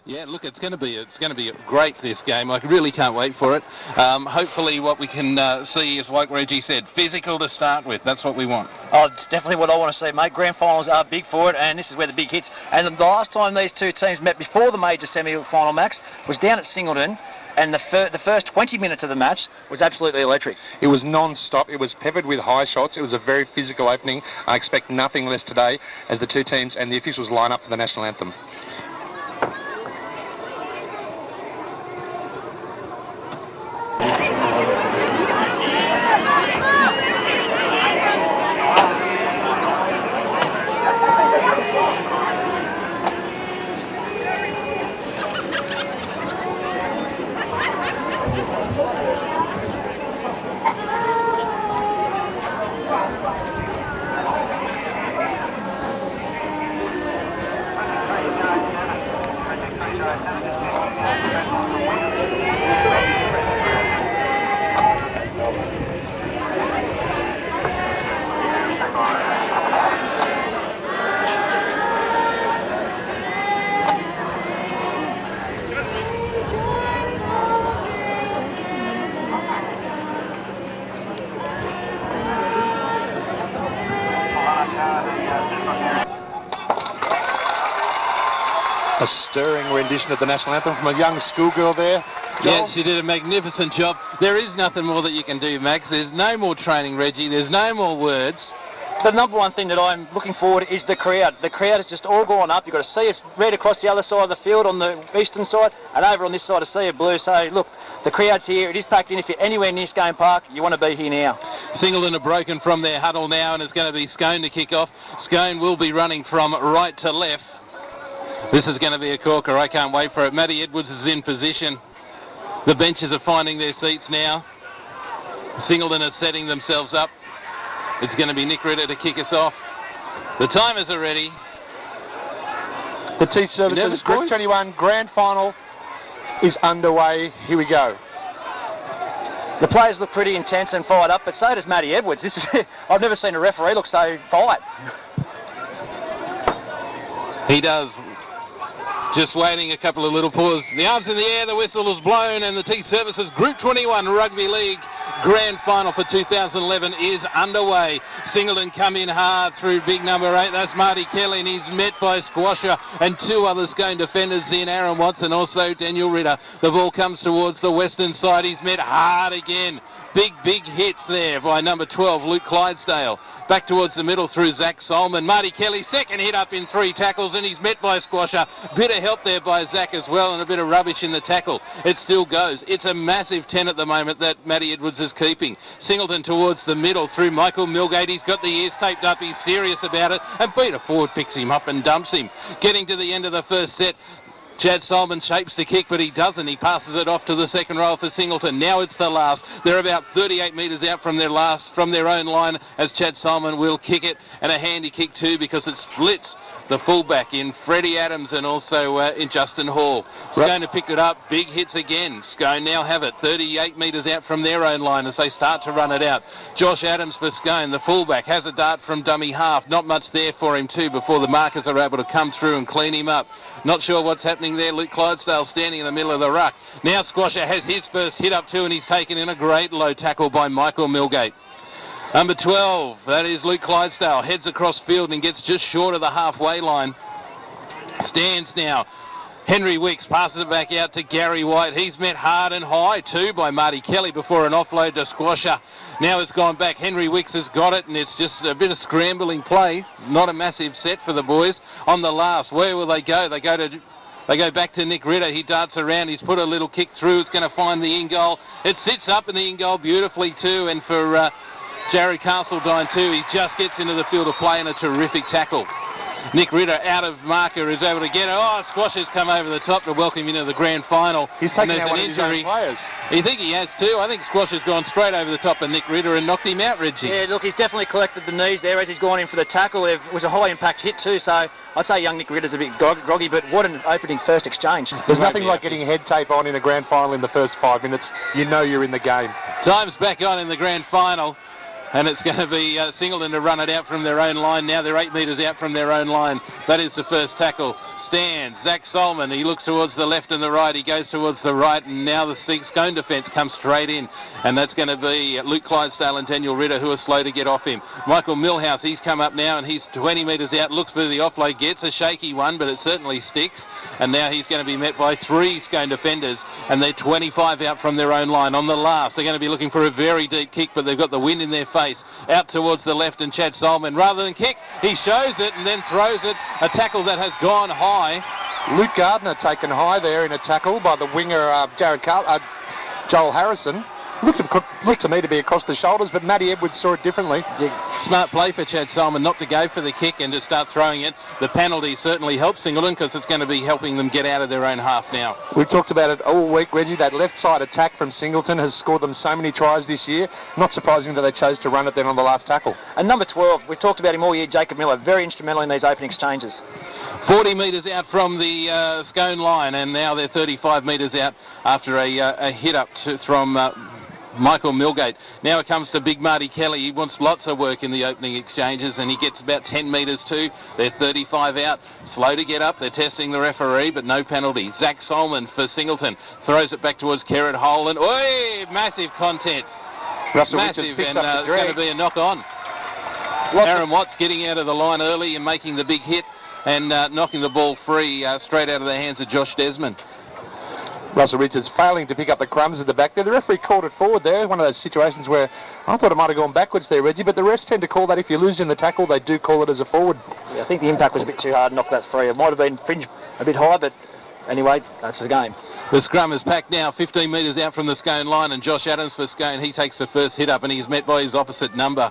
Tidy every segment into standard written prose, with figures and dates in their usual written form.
Yeah, look, it's going to be great, this game. I really can't wait for it. Hopefully what we can see is, like Reggie said, physical to start with. That's what we want. Oh, it's definitely what I want to see, mate. Grand finals are big for it, and this is where the big hits. And the last time these two teams met before the major semi-final, Max, was down at Singleton, and the first 20 minutes of the match was absolutely electric. It was non-stop. It was peppered with high shots. It was a very physical opening. I expect nothing less today as the two teams and the officials line up for the national anthem. A stirring rendition of the national anthem from a young schoolgirl there. Yeah, she did a magnificent job. There is nothing more that you can do, Max. There's no more training, Reggie. There's no more words. The number one thing that I'm looking forward is the crowd. The crowd has just all gone up. You've got to see it right across the other side of the field on the eastern side, and over on this side of Sea of Blue. So, look, the crowd's here. It is packed in. If you're anywhere near Scone Park, you want to be here now. Singleton are broken from their huddle now, and it's going to be Scone to kick off. Scone will be running from right to left. This is going to be a corker. I can't wait for it. Matty Edwards is in position. The benches are finding their seats now. Singleton are setting themselves up. It's going to be Nick Ritter to kick us off. The timers are ready. The T Services Group 21 Grand Final is underway. Here we go. The players look pretty intense and fired up, but so does Matty Edwards. I've never seen a referee look so fired. He does. Just waiting a couple of little pauses. The arms in the air, the whistle is blown, and the T Services Group 21 Rugby League Grand Final for 2011 is underway. Singleton come in hard through big number 8. That's Marty Kelly, and he's met by Squasher and two other Scone defenders in Aaron Watts and also Daniel Ritter. The ball comes towards the western side. He's met hard again. Big hits there by number 12, Luke Clydesdale. Back towards the middle through Zach Solomon. Marty Kelly, second hit up in 3 tackles, and he's met by Squasher. Bit of help there by Zach as well, and a bit of rubbish in the tackle. It still goes. It's a massive 10 at the moment that Matty Edwards is keeping. Singleton towards the middle through Michael Milgate. He's got the ears taped up. He's serious about it, and Peter Ford picks him up and dumps him. Getting to the end of the first set, Chad Solomon shapes the kick, but he doesn't. He passes it off to the second row for Singleton. Now it's the last. They're about 38 metres out from their own line as Chad Solomon will kick it, and a handy kick too because it splits the fullback in Freddie Adams and also in Justin Hall. Scone to pick it up. Big hits again. Scone now have it 38 metres out from their own line as they start to run it out. Josh Adams for Scone, the fullback, has a dart from dummy half. Not much there for him too before the markers are able to come through and clean him up. Not sure what's happening there. Luke Clydesdale standing in the middle of the ruck. Now Squasher has his first hit up too, and he's taken in a great low tackle by Michael Milgate. Number 12, that is Luke Clydesdale, heads across field and gets just short of the halfway line. Stands now. Henry Wicks passes it back out to Gary White. He's met hard and high too by Marty Kelly before an offload to Squasher. Now it's gone back. Henry Wicks has got it, and it's just a bit of scrambling play. Not a massive set for the boys. On the last, where will they go? They go back to Nick Ritter. He darts around. He's put a little kick through. It's going to find the in-goal. It sits up in the in-goal beautifully too, and for Jared Castledine too, he just gets into the field of play and a terrific tackle. Nick Ritter out of marker is able to get it. Oh, Squasher's come over the top to welcome him into the grand final. He's taken out one of his own players. You think he has too? I think Squasher's gone straight over the top of Nick Ritter and knocked him out, Reggie. Yeah, look, he's definitely collected the knees there as he's gone in for the tackle. It was a high-impact hit too, so I'd say young Nick Ritter's a bit groggy, but what an opening first exchange. There's nothing like getting head tape on in a grand final in the first 5 minutes. You know you're in the game. Time's back on in the grand final. And it's going to be Singleton to run it out from their own line. Now they're 8 metres out from their own line. That is the first tackle. stands. Zach Solomon, he looks towards the left and the right. He goes towards the right, and now the Scone defence comes straight in, and that's going to be Luke Clydesdale and Daniel Ritter, who are slow to get off him. Michael Millhouse, he's come up now, and he's 20 metres out, looks for the offload, gets a shaky one, but it certainly sticks. And now he's going to be met by 3 Scone defenders, and they're 25 out from their own line. On the last, they're going to be looking for a very deep kick, but they've got the wind in their face. Out towards the left, and Chad Solomon, rather than kick, he shows it and then throws it. A tackle that has gone high. Luke Gardner taken high there in a tackle by the winger Joel Harrison. Looked to me to be across the shoulders, but Matty Edwards saw it differently. Smart play for Chad Solomon not to go for the kick and to start throwing it. The penalty certainly helps Singleton because it's going to be helping them get out of their own half now. We've talked about it all week, Reggie. That left side attack from Singleton has scored them so many tries this year. Not surprising that they chose to run it then on the last tackle. And number 12, we've talked about him all year, Jacob Miller, very instrumental in these opening exchanges. 40 metres out from the Scone line, and now they're 35 metres out after a hit up from Michael Milgate. Now it comes to Big Marty Kelly. He wants lots of work in the opening exchanges, and he gets about 10 metres too. They're 35 out. Slow to get up. They're testing the referee, but no penalty. Zach Solomon for Singleton throws it back towards Kerrod Holan. Oi! Massive content. Massive, and it's going to be a knock on. Aaron Watts getting out of the line early and making the big hit and knocking the ball free straight out of the hands of Josh Desmond. Russell Richards failing to pick up the crumbs at the back there. The referee called it forward there. One of those situations where I thought it might have gone backwards there, Reggie, but the refs tend to call that if you lose in the tackle, they do call it as a forward. Yeah, I think the impact was a bit too hard to knock that free. It might have been fringe a bit high, but anyway, that's the game. The scrum is packed now 15 metres out from the Scone line, and Josh Adams for Scone, he takes the first hit up and he's met by his opposite number.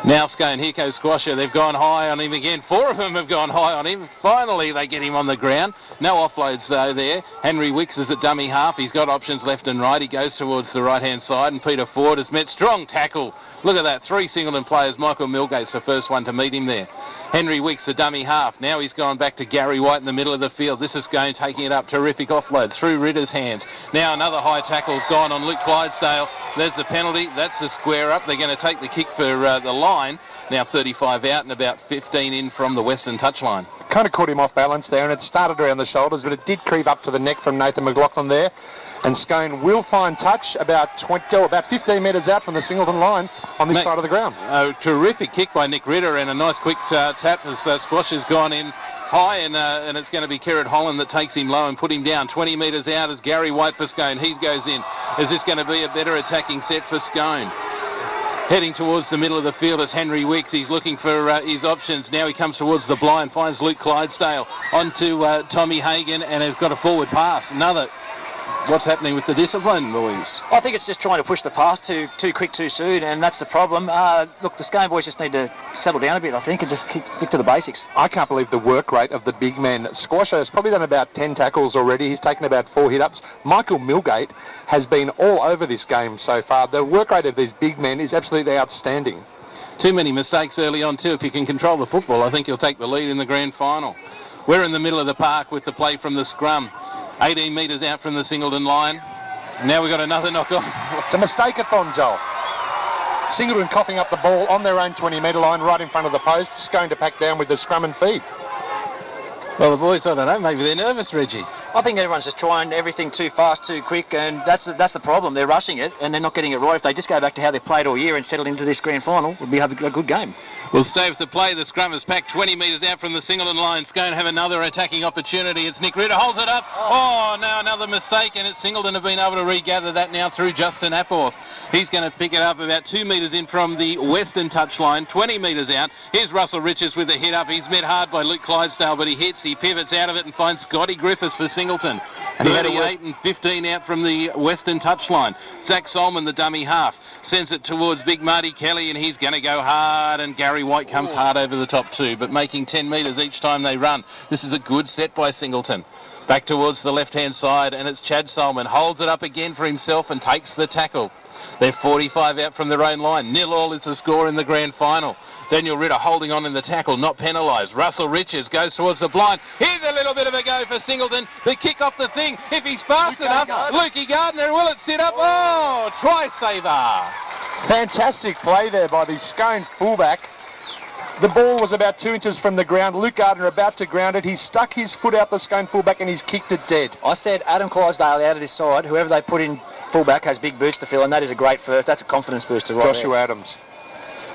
Now Scone, here goes Squasher. They've gone high on him again. 4 of them have gone high on him. Finally, they get him on the ground. No offloads, though, there. Henry Wicks is at dummy half. He's got options left and right. He goes towards the right-hand side, and Peter Ford has met. Strong tackle. Look at that. 3 Singleton players. Michael Milgate's the first one to meet him there. Henry Wicks, the dummy half. Now he's gone back to Gary White in the middle of the field. This is Scone taking it up. Terrific offload through Ritter's hands. Now another high tackle's gone on Luke Clydesdale. There's the penalty. That's the square up. They're going to take the kick for the line. Now 35 out and about 15 in from the western touchline. Kind of caught him off balance there, and it started around the shoulders, but it did creep up to the neck from Nathan McLaughlin there. And Scone will find touch about 15 metres out from the Singleton line on this side of the ground. A terrific kick by Nick Ritter and a nice quick tap as Squash has gone in high, and it's going to be Kerrod Holan that takes him low and put him down 20 metres out as Gary White for Scone. He goes in. Is this going to be a better attacking set for Scone? Heading towards the middle of the field is Henry Wicks. He's looking for his options. Now he comes towards the blind, finds Luke Clydesdale onto Tommy Hagan, and has got a forward pass. Another. What's happening with the discipline, Louise? I think it's just trying to push the pass too quick, too soon, and that's the problem. Look, the Scone boys just need to settle down a bit, I think, and just stick to the basics. I can't believe the work rate of the big men. Squasher has probably done about 10 tackles already. He's taken about 4 hit-ups. Michael Milgate has been all over this game so far. The work rate of these big men is absolutely outstanding. Too many mistakes early on, too. If you can control the football, I think you'll take the lead in the grand final. We're in the middle of the park with the play from the scrum. 18 metres out from the Singleton line. Now we've got another knock on. It's a mistake-a-thon, Joel. Singleton coughing up the ball on their own 20-metre line right in front of the post. Scone to pack down with the scrum and feed. Well, the boys, I don't know, maybe they're nervous, Reggie. I think everyone's just trying everything too fast, too quick, and that's the problem. They're rushing it, and they're not getting it right. If they just go back to how they played all year and settle into this grand final, we'll have a good game. We'll stay with the play. The scrum is packed 20 metres out from the Singleton line. Scone have another attacking opportunity. It's Nick Ritter, holds it up. Oh, now another mistake, and it's Singleton have been able to regather that now through Justin Apporth. He's going to pick it up about 2 metres in from the western touchline, 20 metres out. Here's Russell Richards with a hit up. He's met hard by Luke Clydesdale, but he hits, he pivots out of it and finds Scotty Griffiths for Singleton. 38 and 15 out from the western touchline. Zach Solomon, the dummy half, sends it towards Big Marty Kelly, and he's going to go hard, and Gary White comes hard over the top too, but making 10 metres each time they run. This is a good set by Singleton. Back towards the left-hand side, and it's Chad Solomon. Holds it up again for himself and takes the tackle. They're 45 out from their own line. 0-0 is the score in the grand final. Daniel Ritter holding on in the tackle, not penalised. Russell Richards goes towards the blind. Here's a little bit of a go for Singleton. The kick off the thing. If he's fast enough, Lukey Gardner, will it sit up? Oh, try saver. Fantastic play there by the Scone fullback. The ball was about 2 inches from the ground. Luke Gardner about to ground it. He stuck his foot out the Scone fullback and he's kicked it dead. I said Adam Clydesdale out of this side. Whoever they put in fullback has big boots to fill, and that is a great first. That's a confidence booster right Joshua there. Adams.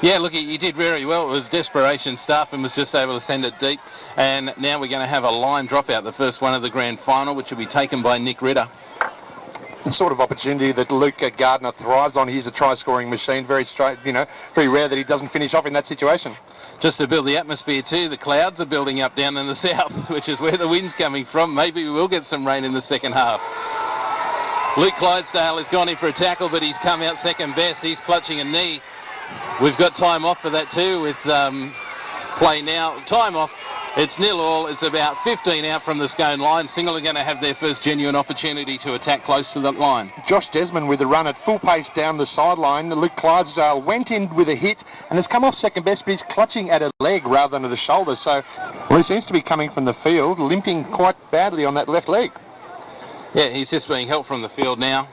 Yeah, look, he did very well. It was desperation stuff and was just able to send it deep. And now we're going to have a line dropout, the first one of the grand final, which will be taken by Nick Ritter. The sort of opportunity that Luke Gardner thrives on. He's a try-scoring machine. Very straight, very rare that he doesn't finish off in that situation. Just to build the atmosphere too, the clouds are building up down in the south, which is where the wind's coming from. Maybe we will get some rain in the second half. Luke Clydesdale has gone in for a tackle, but he's come out second best. He's clutching a knee. We've got time off for that too with play now. Time off. It's 0-0. It's about 15 out from the Scone line. Singleton are going to have their first genuine opportunity to attack close to that line. Josh Desmond with a run at full pace down the sideline. Luke Clydesdale went in with a hit and has come off second best, but he's clutching at a leg rather than at a shoulder. So, he seems to be coming from the field, limping quite badly on that left leg. Yeah, he's just being helped from the field now.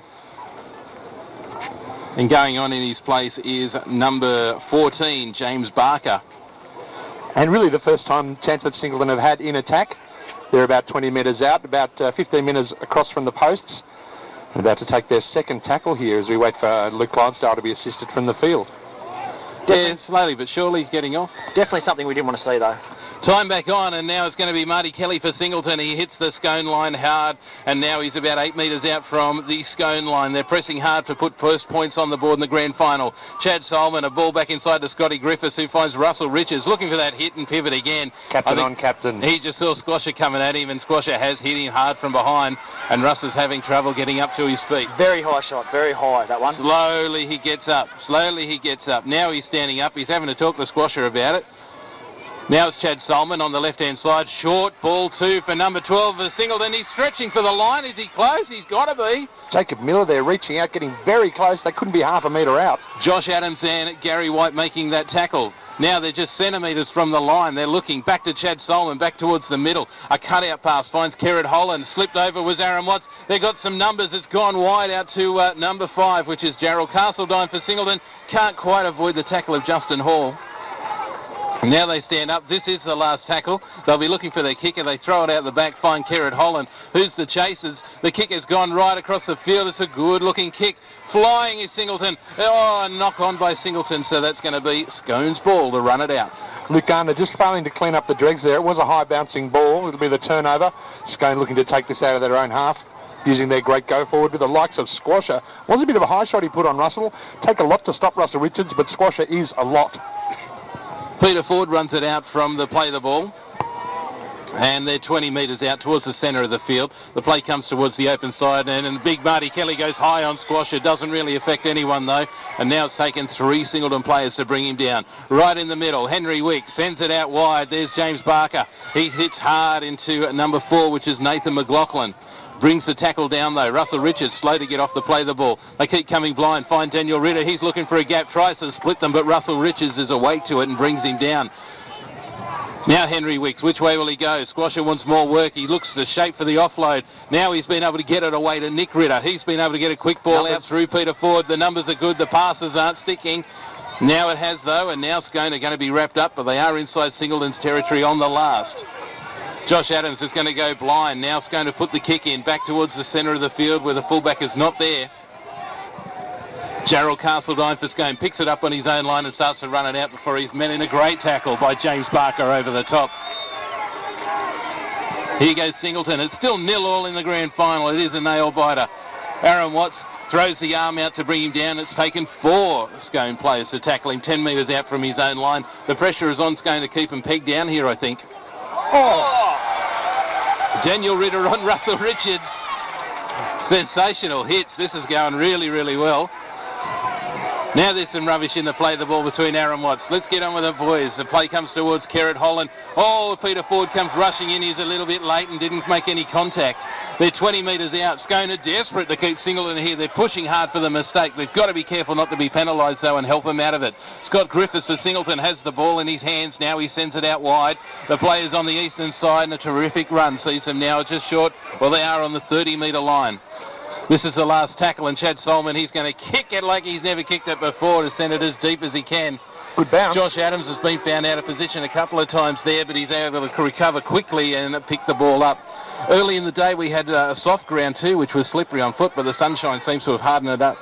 And going on in his place is number 14, James Barker. And really the first chance that Singleton have had in attack. They're about 20 metres out, about 15 metres across from the posts. And about to take their second tackle here as we wait for Luke Clydesdale to be assisted from the field. Yeah, slowly but surely getting off. Definitely something we didn't want to see though. Time back on, and now it's going to be Marty Kelly for Singleton. He hits the Scone line hard, and now he's about 8 metres out from the Scone line. They're pressing hard to put first points on the board in the grand final. Chad Solomon, a ball back inside to Scotty Griffiths, who finds Russell Richards looking for that hit and pivot again. Captain on captain. He just saw Squasher coming at him, and Squasher has hit him hard from behind, and Russ is having trouble getting up to his feet. Very high shot, very high, that one. Slowly he gets up. Now he's standing up. He's having to talk to Squasher about it. Now it's Chad Solomon on the left-hand side. Short ball two for number 12 for Singleton. He's stretching for the line. Is he close? He's got to be. Jacob Miller there reaching out, getting very close. They couldn't be half a metre out. Josh Adams and Gary White making that tackle. Now they're just centimetres from the line. They're looking back to Chad Solomon, back towards the middle. A cutout pass finds Kerrod Holland. Slipped over was Aaron Watts. They got some numbers. It's gone wide out to number 5, which is Gerald Castledine for Singleton. Can't quite avoid the tackle of Justin Hall. Now they stand up. This is the last tackle. They'll be looking for their kicker. They throw it out the back, find Kerrod Holland. Who's the chasers? The kicker's gone right across the field. It's a good-looking kick. Flying is Singleton. Oh, a knock on by Singleton, so that's going to be Scone's ball to run it out. Luke Gardner just failing to clean up the dregs there. It was a high-bouncing ball. It'll be the turnover. Scone looking to take this out of their own half, using their great go-forward with the likes of Squasher. Was a bit of a high shot he put on Russell. Take a lot to stop Russell Richards, but Squasher is a lot. Peter Ford runs it out from the play the ball. And they're 20 metres out towards the centre of the field. The play comes towards the open side, and big Marty Kelly goes high on Squasher. Doesn't really affect anyone, though. And now it's taken 3 Singleton players to bring him down. Right in the middle, Henry Wicks sends it out wide. There's James Barker. He hits hard into number 4, which is Nathan McLaughlin. Brings the tackle down, though. Russell Richards slow to get off the play the ball. They keep coming blind. Find Daniel Ritter. He's looking for a gap. Tries to split them, but Russell Richards is awake to it and brings him down. Now Henry Wicks. Which way will he go? Squasher wants more work. He looks the shape for the offload. Now he's been able to get it away to Nick Ritter. He's been able to get a quick ball out through Peter Ford. The numbers are good. The passes aren't sticking. Now it has, though, and now Scone are going to be wrapped up, but they are inside Singleton's territory on the last. Josh Adams is going to go blind. Now it's going to put the kick in back towards the centre of the field where the fullback is not there. Gerald Castledine for Scone picks it up on his own line and starts to run it out before he's met in a great tackle by James Barker over the top. Here goes Singleton. It's still 0-0 in the grand final. It is a nail-biter. Aaron Watts throws the arm out to bring him down. It's taken 4 Scone players to tackle him 10 metres out from his own line. The pressure is on Scone to keep him pegged down here, I think. Oh! Daniel Ritter on Russell Richards. Sensational hits. This is going really, really well. Now there's some rubbish in the play the ball between Aaron Watts. Let's get on with it, boys. The play comes towards Kerrod Holland. Oh, Peter Ford comes rushing in. He's a little bit late and didn't make any contact. They're 20 metres out. Scone are desperate to keep Singleton here. They're pushing hard for the mistake. They've got to be careful not to be penalised, though, and help him out of it. Scott Griffiths for Singleton has the ball in his hands. Now he sends it out wide. The players on the eastern side, and a terrific run sees them now just short. Well, they are on the 30-metre line. This is the last tackle, and Chad Solomon, he's going to kick it like he's never kicked it before to send it as deep as he can. Good bounce. Josh Adams has been found out of position a couple of times there, but he's able to recover quickly and pick the ball up. Early in the day, we had a soft ground too, which was slippery on foot, but the sunshine seems to have hardened it up.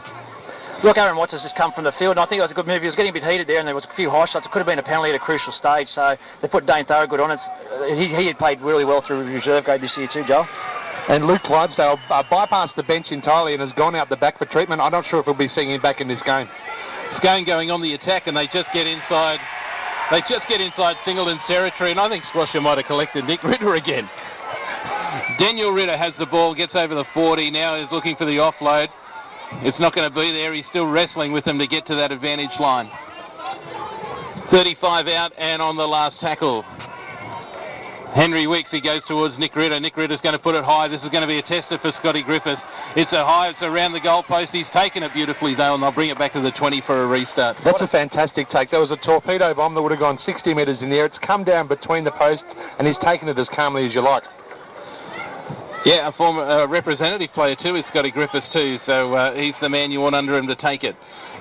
Look, Aaron Watts has just come from the field, and I think it was a good move. He was getting a bit heated there, and there was a few high shots. It could have been a penalty at a crucial stage, so they put Dane Thorogood on it. He had played really well through reserve grade this year too, Joel. And Luke Clydesdale bypassed the bench entirely and has gone out the back for treatment. I'm not sure if we'll be seeing him back in this game. Scone going on the attack, and they just get inside. They just get inside Singleton's territory, and I think Squasher might have collected Nick Ritter again. Daniel Ritter has the ball, gets over the 40. Now he's looking for the offload. It's not going to be there. He's still wrestling with them to get to that advantage line. 35 out and on the last tackle. Henry Wicks, he goes towards Nick Ritter. Nick Ritter's going to put it high. This is going to be a tester for Scotty Griffiths. It's a high, it's around the goalpost. He's taken it beautifully though, and they'll bring it back to the 20 for a restart. That's a fantastic take. That was a torpedo bomb that would have gone 60 metres in the air. It's come down between the posts, and he's taken it as calmly as you like. Yeah, a former representative player too is Scotty Griffiths too, so he's the man you want under him to take it.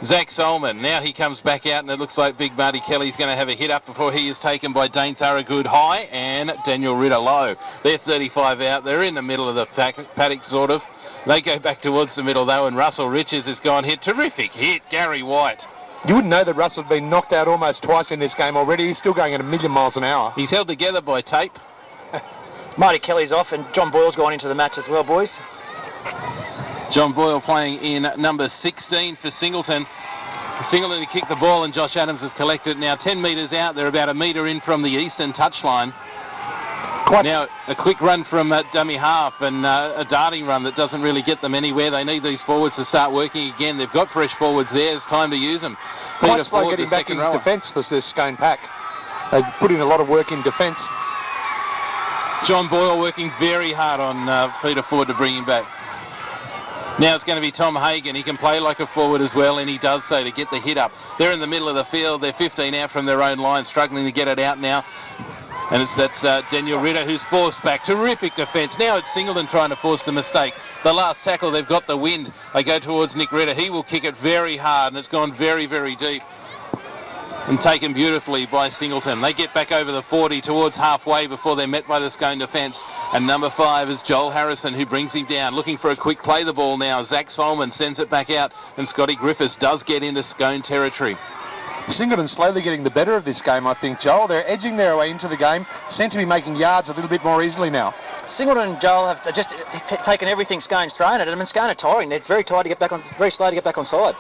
Zach Solman, now he comes back out, and it looks like Big Marty Kelly's going to have a hit up before he is taken by Dane Thorogood high and Daniel Ritter low. They're 35 out. They're in the middle of the paddock, sort of. They go back towards the middle though, and Russell Riches has gone hit. Terrific hit, Gary White. You wouldn't know that Russell had been knocked out almost twice in this game already. He's still going at 1,000,000 miles an hour. He's held together by tape. Marty Kelly's off, and John Boyle's gone into the match as well, boys. John Boyle playing in number 16 for Singleton. Singleton to kick the ball, and Josh Adams has collected now 10 metres out. They're about a metre in from the eastern touchline. Now a quick run from dummy half and a darting run that doesn't really get them anywhere. They need these forwards to start working again. They've got fresh forwards there. It's time to use them. Quite slow getting back in defence for this Scone pack. They've put in a lot of work in defence. John Boyle working very hard on Peter Ford to bring him back. Now it's going to be Tom Hagan. He can play like a forward as well, and he does so to get the hit up. They're in the middle of the field. They're 15 out from their own line, struggling to get it out now. And that's Daniel Ritter who's forced back. Terrific defence. Now it's Singleton trying to force the mistake. The last tackle, they've got the wind. They go towards Nick Ritter. He will kick it very hard, and it's gone very, very deep. And taken beautifully by Singleton. They get back over the 40 towards halfway before they're met by the Scone defence. And number 5 is Joel Harrison, who brings him down. Looking for a quick play the ball now. Zach Solman sends it back out, and Scotty Griffiths does get into Scone territory. Singleton slowly getting the better of this game, I think, Joel. They're edging their way into the game. Seem to be making yards a little bit more easily now. Singleton and Joel have just taken everything Scone's thrown at them, and Scone are tiring. They're very tired to get back on, very slow to get back on side.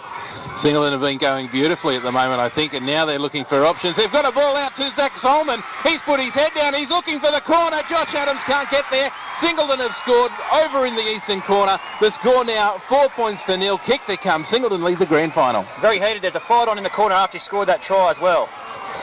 Singleton have been going beautifully at the moment, I think, and now they're looking for options. They've got a ball out to Zach Solman. He's put his head down. He's looking for the corner. Josh Adams can't get there. Singleton have scored over in the eastern corner. The score now 4-0. Kick to come. Singleton leads the grand final. Very heated. There's a fight on in the corner after he scored that try as well.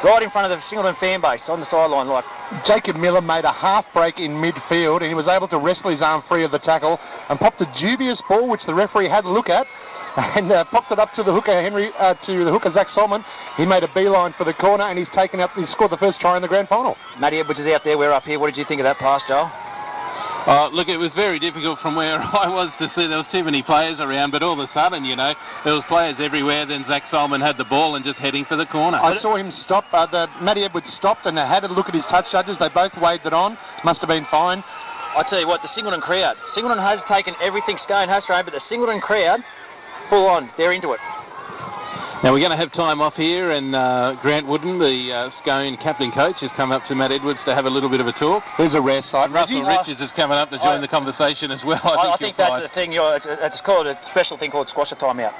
Right in front of the Singleton fan base on the sideline. Like Jacob Miller made a half break in midfield, and he was able to wrestle his arm free of the tackle and popped a dubious ball, which the referee had a look at, and popped it up to the hooker Zach Solman. He made a beeline for the corner, and he's scored the first try in the grand final. Matty Edwards is out there. We're up here. What did you think of that pass, Joel? Look, it was very difficult from where I was to see. There was too many players around, but all of a sudden, you know, there was players everywhere. Then Zach Solman had the ball and just heading for the corner. I saw him stop. Matty Edwards stopped and had a look at his touch judges. They both waved it on. Must have been fine. I tell you what, the Singleton crowd. Singleton has taken everything Scone has thrown, but the Singleton crowd, full on, they're into it. Now we're going to have time off here, and Grant Wooden, the Scone captain coach, has come up to Matt Edwards to have a little bit of a talk. There's a rare sight. And Russell Riches is coming up to join the conversation as well. I think that's the thing. It's called a special thing called squasher timeout.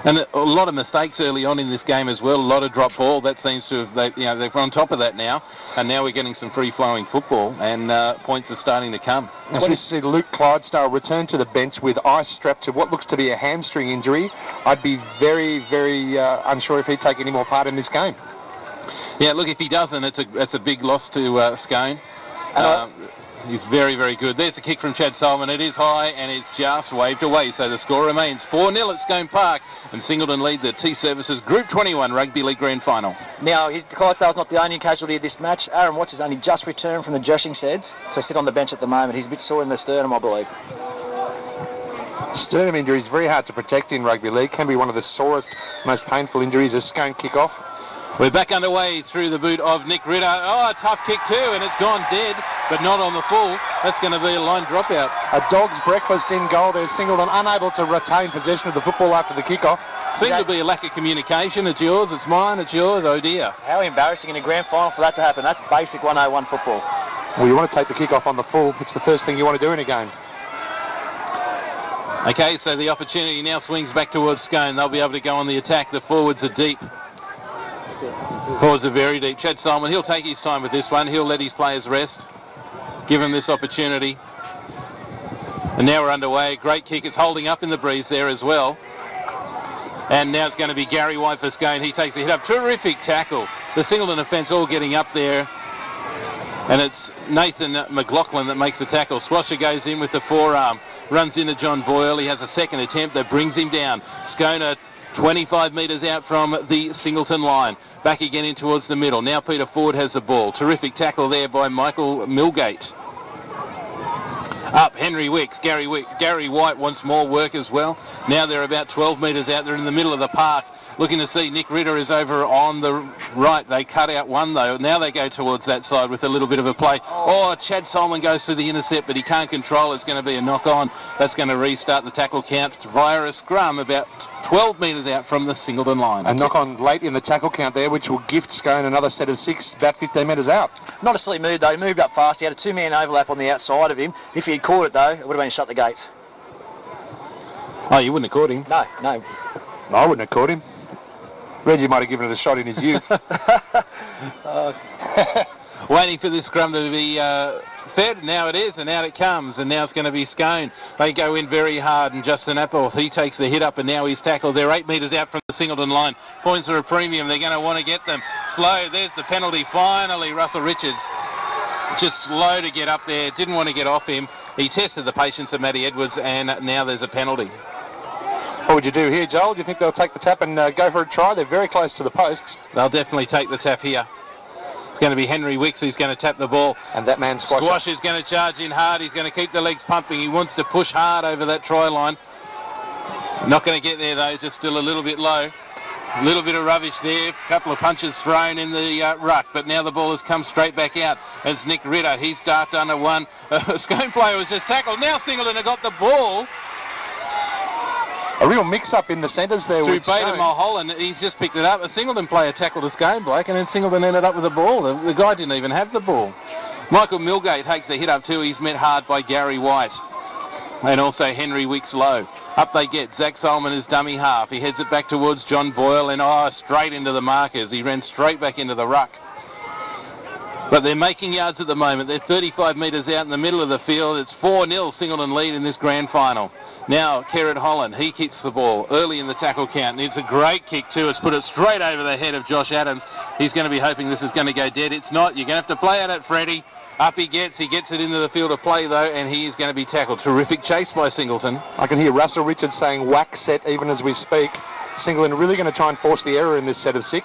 And a lot of mistakes early on in this game as well. A lot of drop ball. That seems to have, they're on top of that now. And now we're getting some free-flowing football, and points are starting to come. As we see Luke Clydesdale return to the bench with ice strapped to what looks to be a hamstring injury, I'd be very, very unsure if he'd take any more part in this game. Yeah, look, if he doesn't, it's a big loss to Scone. He's very, very good. There's a kick from Chad Solman. It is high, and it's just waved away. So the score remains 4-0 at Scone Park, and Singleton lead the T-Services Group 21 Rugby League Grand Final. Now, Clydesdale's not the only casualty of this match. Aaron Watts has only just returned from the joshing sheds, so sit on the bench at the moment. He's a bit sore in the sternum, I believe. Sternum injury is very hard to protect in rugby league. Can be one of the sorest, most painful injuries as Scone kick off. We're back underway through the boot of Nick Ritter. Oh, a tough kick too, and it's gone dead, but not on the full. That's going to be a line dropout. A dog's breakfast in goal there. Singleton unable to retain possession of the football after the kickoff. Seems to be a lack of communication. It's yours, it's mine, it's yours. Oh dear. How embarrassing in a grand final for that to happen. That's basic 101 football. Well, you want to take the kickoff on the full. It's the first thing you want to do in a game. Okay, so the opportunity now swings back towards Scone. They'll be able to go on the attack. The forwards are deep. Forwards are very deep. Chad Solomon, he'll take his time with this one. He'll let his players rest. Give him this opportunity. And now we're underway. Great kick. It's holding up in the breeze there as well. And now it's going to be Gary White for Scone. He takes the hit up. Terrific tackle. The Singleton defence all getting up there. And it's Nathan McLaughlin that makes the tackle. Swasher goes in with the forearm. Runs into John Boyle. He has a second attempt that brings him down. Scone 25 metres out from the Singleton line. Back again in towards the middle. Now Peter Ford has the ball. Terrific tackle there by Michael Milgate. Up, Henry Wicks. Gary White wants more work as well. Now they're about 12 metres out. They're in the middle of the park. Looking to see Nick Ritter is over on the right. They cut out one though. Now they go towards that side with a little bit of a play. Oh, Chad Solomon goes for the intercept, but he can't control. It's going to be a knock on. That's going to restart the tackle count via a scrum about 12 metres out from the Singleton line. A knock on late in the tackle count there, which will gift Scone another set of 6, about 15 metres out. Not a silly move though. He moved up fast. He had a two-man overlap on the outside of him. If he had caught it though, it would have been shut the gates. Oh, you wouldn't have caught him? No. I wouldn't have caught him. Reggie might have given it a shot in his youth. Waiting for this scrum to be fed. Now it is, and out it comes, and now it's going to be Scone. They go in very hard, and Justin Appel, he takes the hit up, and now he's tackled. They're 8 metres out from the Singleton line. Points are a premium. They're going to want to get them. Slow. There's the penalty. Finally, Russell Richards. Just slow to get up there. Didn't want to get off him. He tested the patience of Matty Edwards, and now there's a penalty. What would you do here, Joel? Do you think they'll take the tap and go for a try? They're very close to the posts. They'll definitely take the tap here. It's going to be Henry Wicks who's going to tap the ball. And that man Squash is going to charge in hard. He's going to keep the legs pumping. He wants to push hard over that try line. Not going to get there, though. Just still a little bit low. A little bit of rubbish there. A couple of punches thrown in the ruck. But now the ball has come straight back out. It's Nick Ritter. He's darted under one. Scone player was just tackled. Now Singleton have got the ball. A real mix-up in the centres there. Through Bader Mulholland, he's just picked it up. A Singleton player tackled a Scone bloke, and then Singleton ended up with the ball. The guy didn't even have the ball. Michael Milgate takes the hit up too. He's met hard by Gary White. And also Henry Wicks low. Up they get. Zach Solomon is dummy half. He heads it back towards John Boyle, and straight into the markers. He ran straight back into the ruck. But they're making yards at the moment. They're 35 metres out in the middle of the field. It's 4-0 Singleton lead in this grand final. Now, Kerrod Holland, he kicks the ball early in the tackle count. And it's a great kick, too. It's put it straight over the head of Josh Adams. He's going to be hoping this is going to go dead. It's not. You're going to have to play at it, Freddie. Up he gets. He gets it into the field of play, though, and he is going to be tackled. Terrific chase by Singleton. I can hear Russell Richards saying whack set even as we speak. Singleton really going to try and force the error in this set of 6.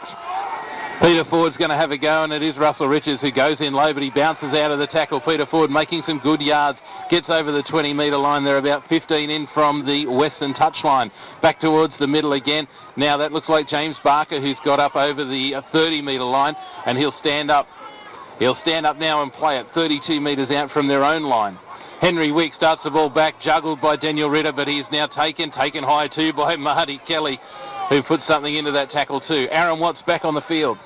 Peter Ford's going to have a go, and it is Russell Richards who goes in low, but he bounces out of the tackle. Peter Ford making some good yards. Gets over the 20-metre line. They're about 15 in from the western touchline. Back towards the middle again. Now that looks like James Barker, who's got up over the 30-metre line, and he'll stand up. He'll stand up now and play it 32 metres out from their own line. Henry Wicks starts the ball back, juggled by Daniel Ritter, but he's now taken high too by Marty Kelly, who put something into that tackle too. Aaron Watts back on the field.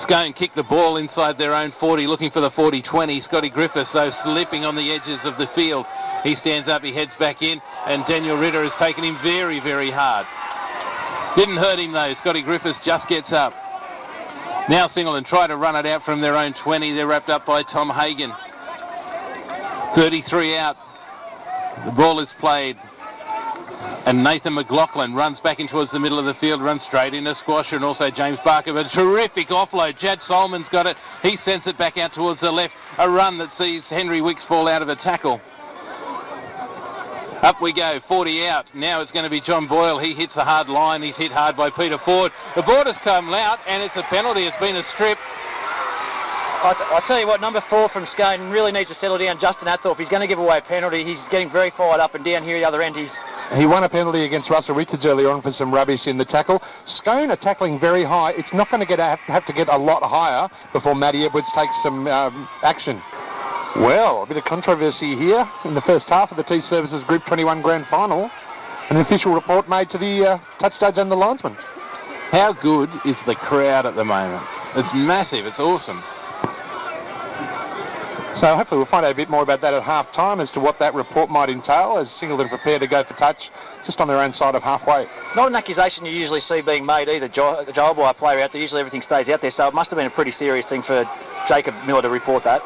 Scone kick the ball inside their own 40, looking for the 40-20. Scotty Griffiths, though, slipping on the edges of the field. He stands up, he heads back in, and Daniel Ritter has taken him very, very hard. Didn't hurt him, though. Scotty Griffiths just gets up. Now Singleton try to run it out from their own 20. They're wrapped up by Tom Hagan. 33 out. The ball is played. And Nathan McLaughlin runs back in towards the middle of the field, runs straight into Squasher and also James Barker. But a terrific offload. Chad Solomon's got it. He sends it back out towards the left. A run that sees Henry Wicks fall out of a tackle. Up we go, 40 out. Now it's going to be John Boyle. He hits the hard line. He's hit hard by Peter Ford. The board has come out, and it's a penalty. It's been a strip. I tell you what, number 4 from Scone really needs to settle down. Justin Athorpe, he's going to give away a penalty. He's getting very fired up, and down here at the other end, He won a penalty against Russell Richards earlier on for some rubbish in the tackle. Scone are tackling very high. It's not going to have to get a lot higher before Matty Edwards takes some action. Well, a bit of controversy here in the first half of the T-Services Group 21 Grand Final. An official report made to the touch judge and the linesman. How good is the crowd at the moment? It's massive. It's awesome. So hopefully we'll find out a bit more about that at half-time as to what that report might entail as Singleton prepare to go for touch just on their own side of halfway. Not an accusation you usually see being made either. The job by a player out there, usually everything stays out there, so it must have been a pretty serious thing for Jacob Miller to report that.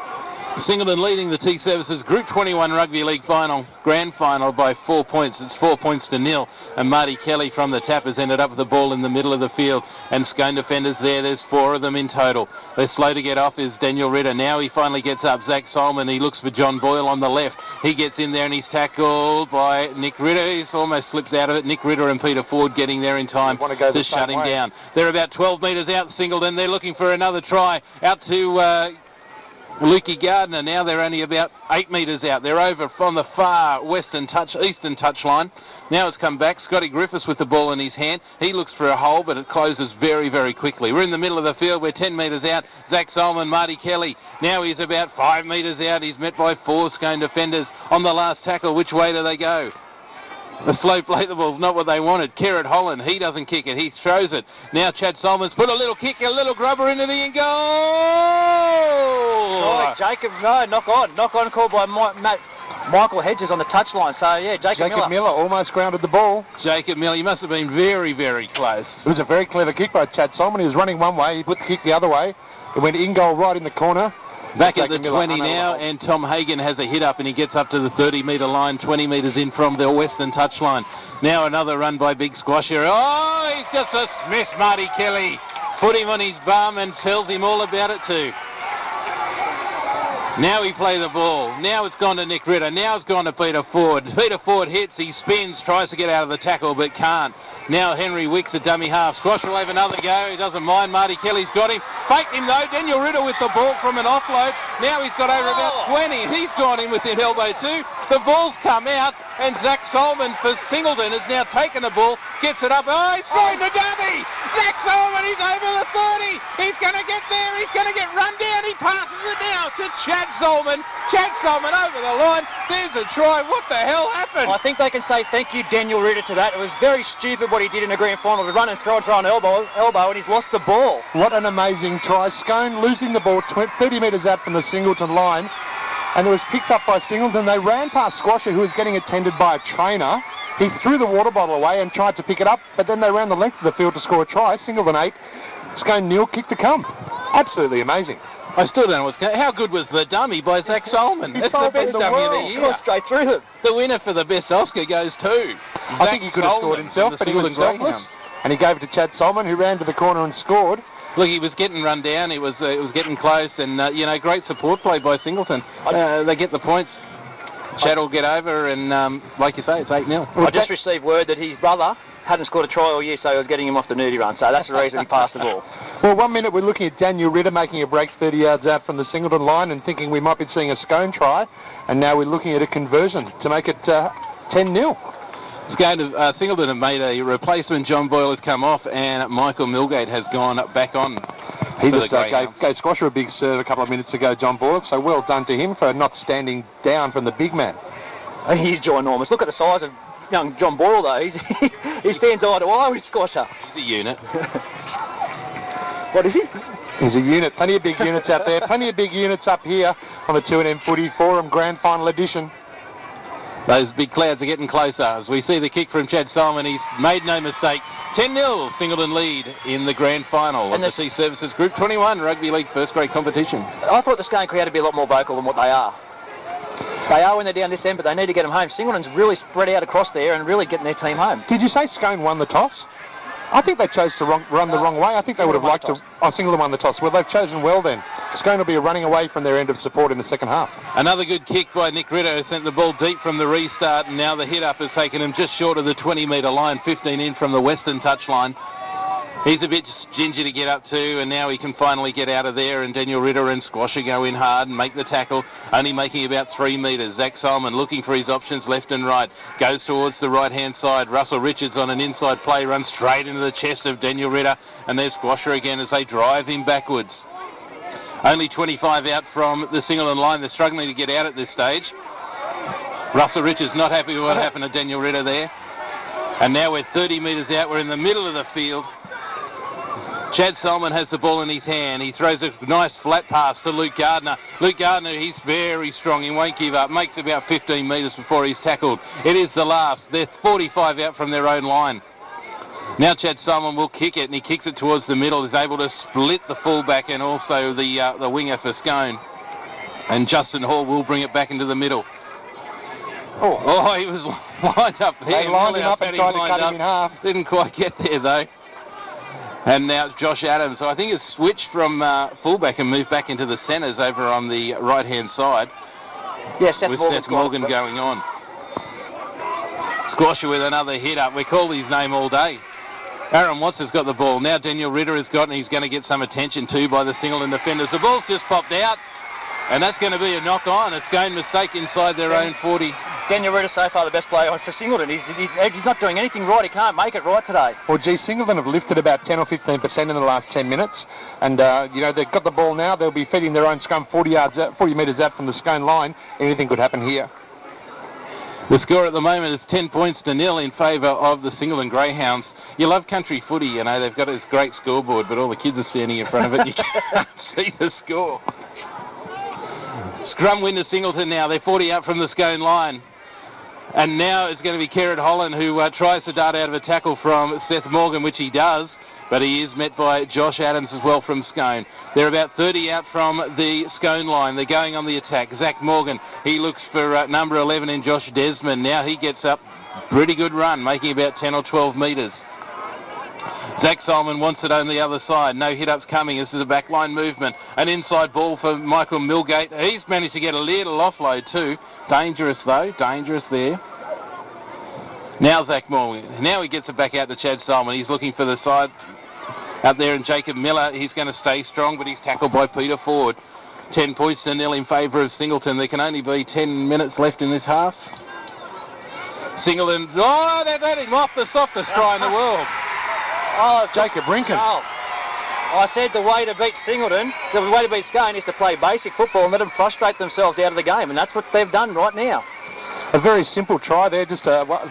Singleton leading the T-Services Group 21 Rugby League Grand Final by 4 points. It's 4 points to nil. And Marty Kelly from the tap has ended up with the ball in the middle of the field. And Scone defenders there. There's 4 of them in total. They're slow to get off is Daniel Ritter. Now he finally gets up. Zach Solomon. He looks for John Boyle on the left. He gets in there and he's tackled by Nick Ritter. He almost slips out of it. Nick Ritter and Peter Ford getting there in time to shut him down. They're about 12 metres out, Singleton. They're looking for another try. Out to Lukey Gardner. Now they're only about 8 metres out. They're over from the far eastern touch line. Now it's come back. Scotty Griffiths with the ball in his hand. He looks for a hole, but it closes very, very quickly. We're in the middle of the field. We're 10 metres out. Zach Solomon, Marty Kelly. Now he's about 5 metres out. He's met by 4 Scone defenders on the last tackle. Which way do they go? The slow play the ball's not what they wanted. Kerrod Holland, he doesn't kick it. He throws it. Now Chad Solomon's put a little kick, a little grubber into the end goal. Oh, Jacob, no, knock on call by Michael Hedges on the touchline. So, yeah, Jacob Miller almost grounded the ball. Jacob Miller, he must have been very, very close. It was a very clever kick by Chad Solomon. He was running one way. He put the kick the other way. It went in goal right in the corner. Back at the 20 now, and Tom Hagan has a hit up, and he gets up to the 30-metre line, 20 metres in from the western touchline. Now another run by Big Squasher. Oh, he's just a smash, Marty Kelly. Put him on his bum and tells him all about it too. Now he play the ball. Now it's gone to Nick Ritter. Now it's gone to Peter Ford. Peter Ford hits, he spins, tries to get out of the tackle, but can't. Now Henry Wicks, a dummy half. Squash will have another go. He doesn't mind. Marty Kelly's got him. Faked him though. Daniel Ritter with the ball from an offload. Now he's got over about 20. He's gone in with his elbow too. The ball's come out, and Zach Solomon for Singleton has now taken the ball, gets it up. Oh, he's going to dummy. Zach Solomon, he's over the 30. He's going to get there. He's going to get run down. He passes it now to Chad Solomon. Chad Solomon over the line. There's a try. What the hell happened? I think they can say thank you, Daniel Ritter, to that. It was very stupid what he did in the grand final to run and throw an elbow, and he's lost the ball. What an amazing try. Scone losing the ball 30 metres out from the Singleton line, and it was picked up by Singleton. They ran past Squasher, who was getting attended by a trainer. He threw the water bottle away and tried to pick it up, but then they ran the length of the field to score a try. Singleton 8, Scone 0, kick to come. Absolutely amazing. I still don't know how good was the dummy by Zach Solomon. That's the best dummy of the year. Straight through them. The winner for the best Oscar goes to I think he could have scored himself, but he was selfless. And he gave it to Chad Solomon, who ran to the corner and scored. Look, he was getting run down. It was getting close, and great support play by Singleton. They get the points. Chad will get over, and like you say, it's 8-0. I just received word that his brother hadn't scored a try all year, so he was getting him off the nudie run. So that's the reason he passed the ball. Well, 1 minute we're looking at Daniel Ritter making a break 30 yards out from the Singleton line and thinking we might be seeing a Scone try, and now we're looking at a conversion to make it 10-0. Singleton have made a replacement. John Boyle has come off, and Michael Milgate has gone back on. He just gave Squasher a big serve a couple of minutes ago, John Boyle, so well done to him for not standing down from the big man. He's ginormous. Look at the size of young John Boyle, though. He stands eye to eye with Squasher. He's a unit. What is he? He's a unit. Plenty of big units out there. Plenty of big units up here on the 2M Footy Forum Grand Final Edition. Those big clouds are getting closer as we see the kick from Chad Solomon. He's made no mistake. 10-0, Singleton lead in the grand final of the T-Services Group 21 Rugby League first grade competition. I thought the Scone crowd would be a lot more vocal than what they are. They are when they're down this end, but they need to get them home. Singleton's really spread out across there and really getting their team home. Did you say Scone won the toss? I think they chose to run the wrong way. I think they would have liked to... Oh, Singleton won the toss. Well, they've chosen well then. Scone will be running away from their end of support in the second half. Another good kick by Nick Ritter, who sent the ball deep from the restart, and now the hit-up has taken him just short of the 20-metre line, 15 in from the western touchline. He's a bit Ginger to get up to, and now he can finally get out of there, and Daniel Ritter and Squasher go in hard and make the tackle, only making about 3 metres. Zach Solomon looking for his options left and right, goes towards the right-hand side. Russell Richards on an inside play runs straight into the chest of Daniel Ritter, and there's Squasher again as they drive him backwards. Only 25 out from the Singleton line. They're struggling to get out at this stage. Russell Richards not happy with what happened to Daniel Ritter there. And now we're 30 metres out. We're in the middle of the field. Chad Solomon has the ball in his hand. He throws a nice flat pass to Luke Gardner. Luke Gardner, he's very strong. He won't give up. Makes about 15 metres before he's tackled. It is the last. They're 45 out from their own line. Now Chad Solomon will kick it, and he kicks it towards the middle. He's able to split the fullback and also the winger for Scone. And Justin Hall will bring it back into the middle. Oh, he was lined up there. They lined him up and tried to cut him in half. Didn't quite get there, though. And now it's Josh Adams. So I think it's switched from fullback and moved back into the centres over on the right-hand side. Yeah, Seth Morgan going on. Squasher with another hit up. We call his name all day. Aaron Watts has got the ball. Now Daniel Ritter has got, and he's going to get some attention too by the Singleton defenders. The ball's just popped out, and that's going to be a knock-on. It's going mistake inside their own 40. Daniel Ritter so far the best player for Singleton. He's not doing anything right. He can't make it right today. Well, gee, Singleton have lifted about 10 or 15% in the last 10 minutes. And, they've got the ball now. They'll be feeding their own scrum 40 metres out from the Scone line. Anything could happen here. The score at the moment is 10 points to 0 in favour of the Singleton Greyhounds. You love country footy, you know. They've got this great scoreboard, but all the kids are standing in front of it. You can't see the score. Scrum win to Singleton now. They're 40 out from the Scone line. And now it's going to be Kerrod Holland who tries to dart out of a tackle from Seth Morgan, which he does, but he is met by Josh Adams as well from Scone. They're about 30 out from the Scone line. They're going on the attack. Zach Morgan, he looks for number 11 in Josh Desmond. Now he gets up. Pretty good run, making about 10 or 12 metres. Zach Solomon wants it on the other side. No hit-ups coming. This is a backline movement. An inside ball for Michael Milgate. He's managed to get a little offload too. Dangerous though. Dangerous there. Now Zach Morgan. Now he gets it back out to Chad Solomon. He's looking for the side out there, and Jacob Miller. He's going to stay strong, but he's tackled by Peter Ford. 10 points to 0 in favour of Singleton. There can only be 10 minutes left in this half. Singleton. Oh, they've had him off, the softest try in the world. Oh, Jacob Rinkin. Oh. I said the way to beat Singleton, the way to beat Scone is to play basic football and let them frustrate themselves out of the game, and that's what they've done right now. A very simple try there, just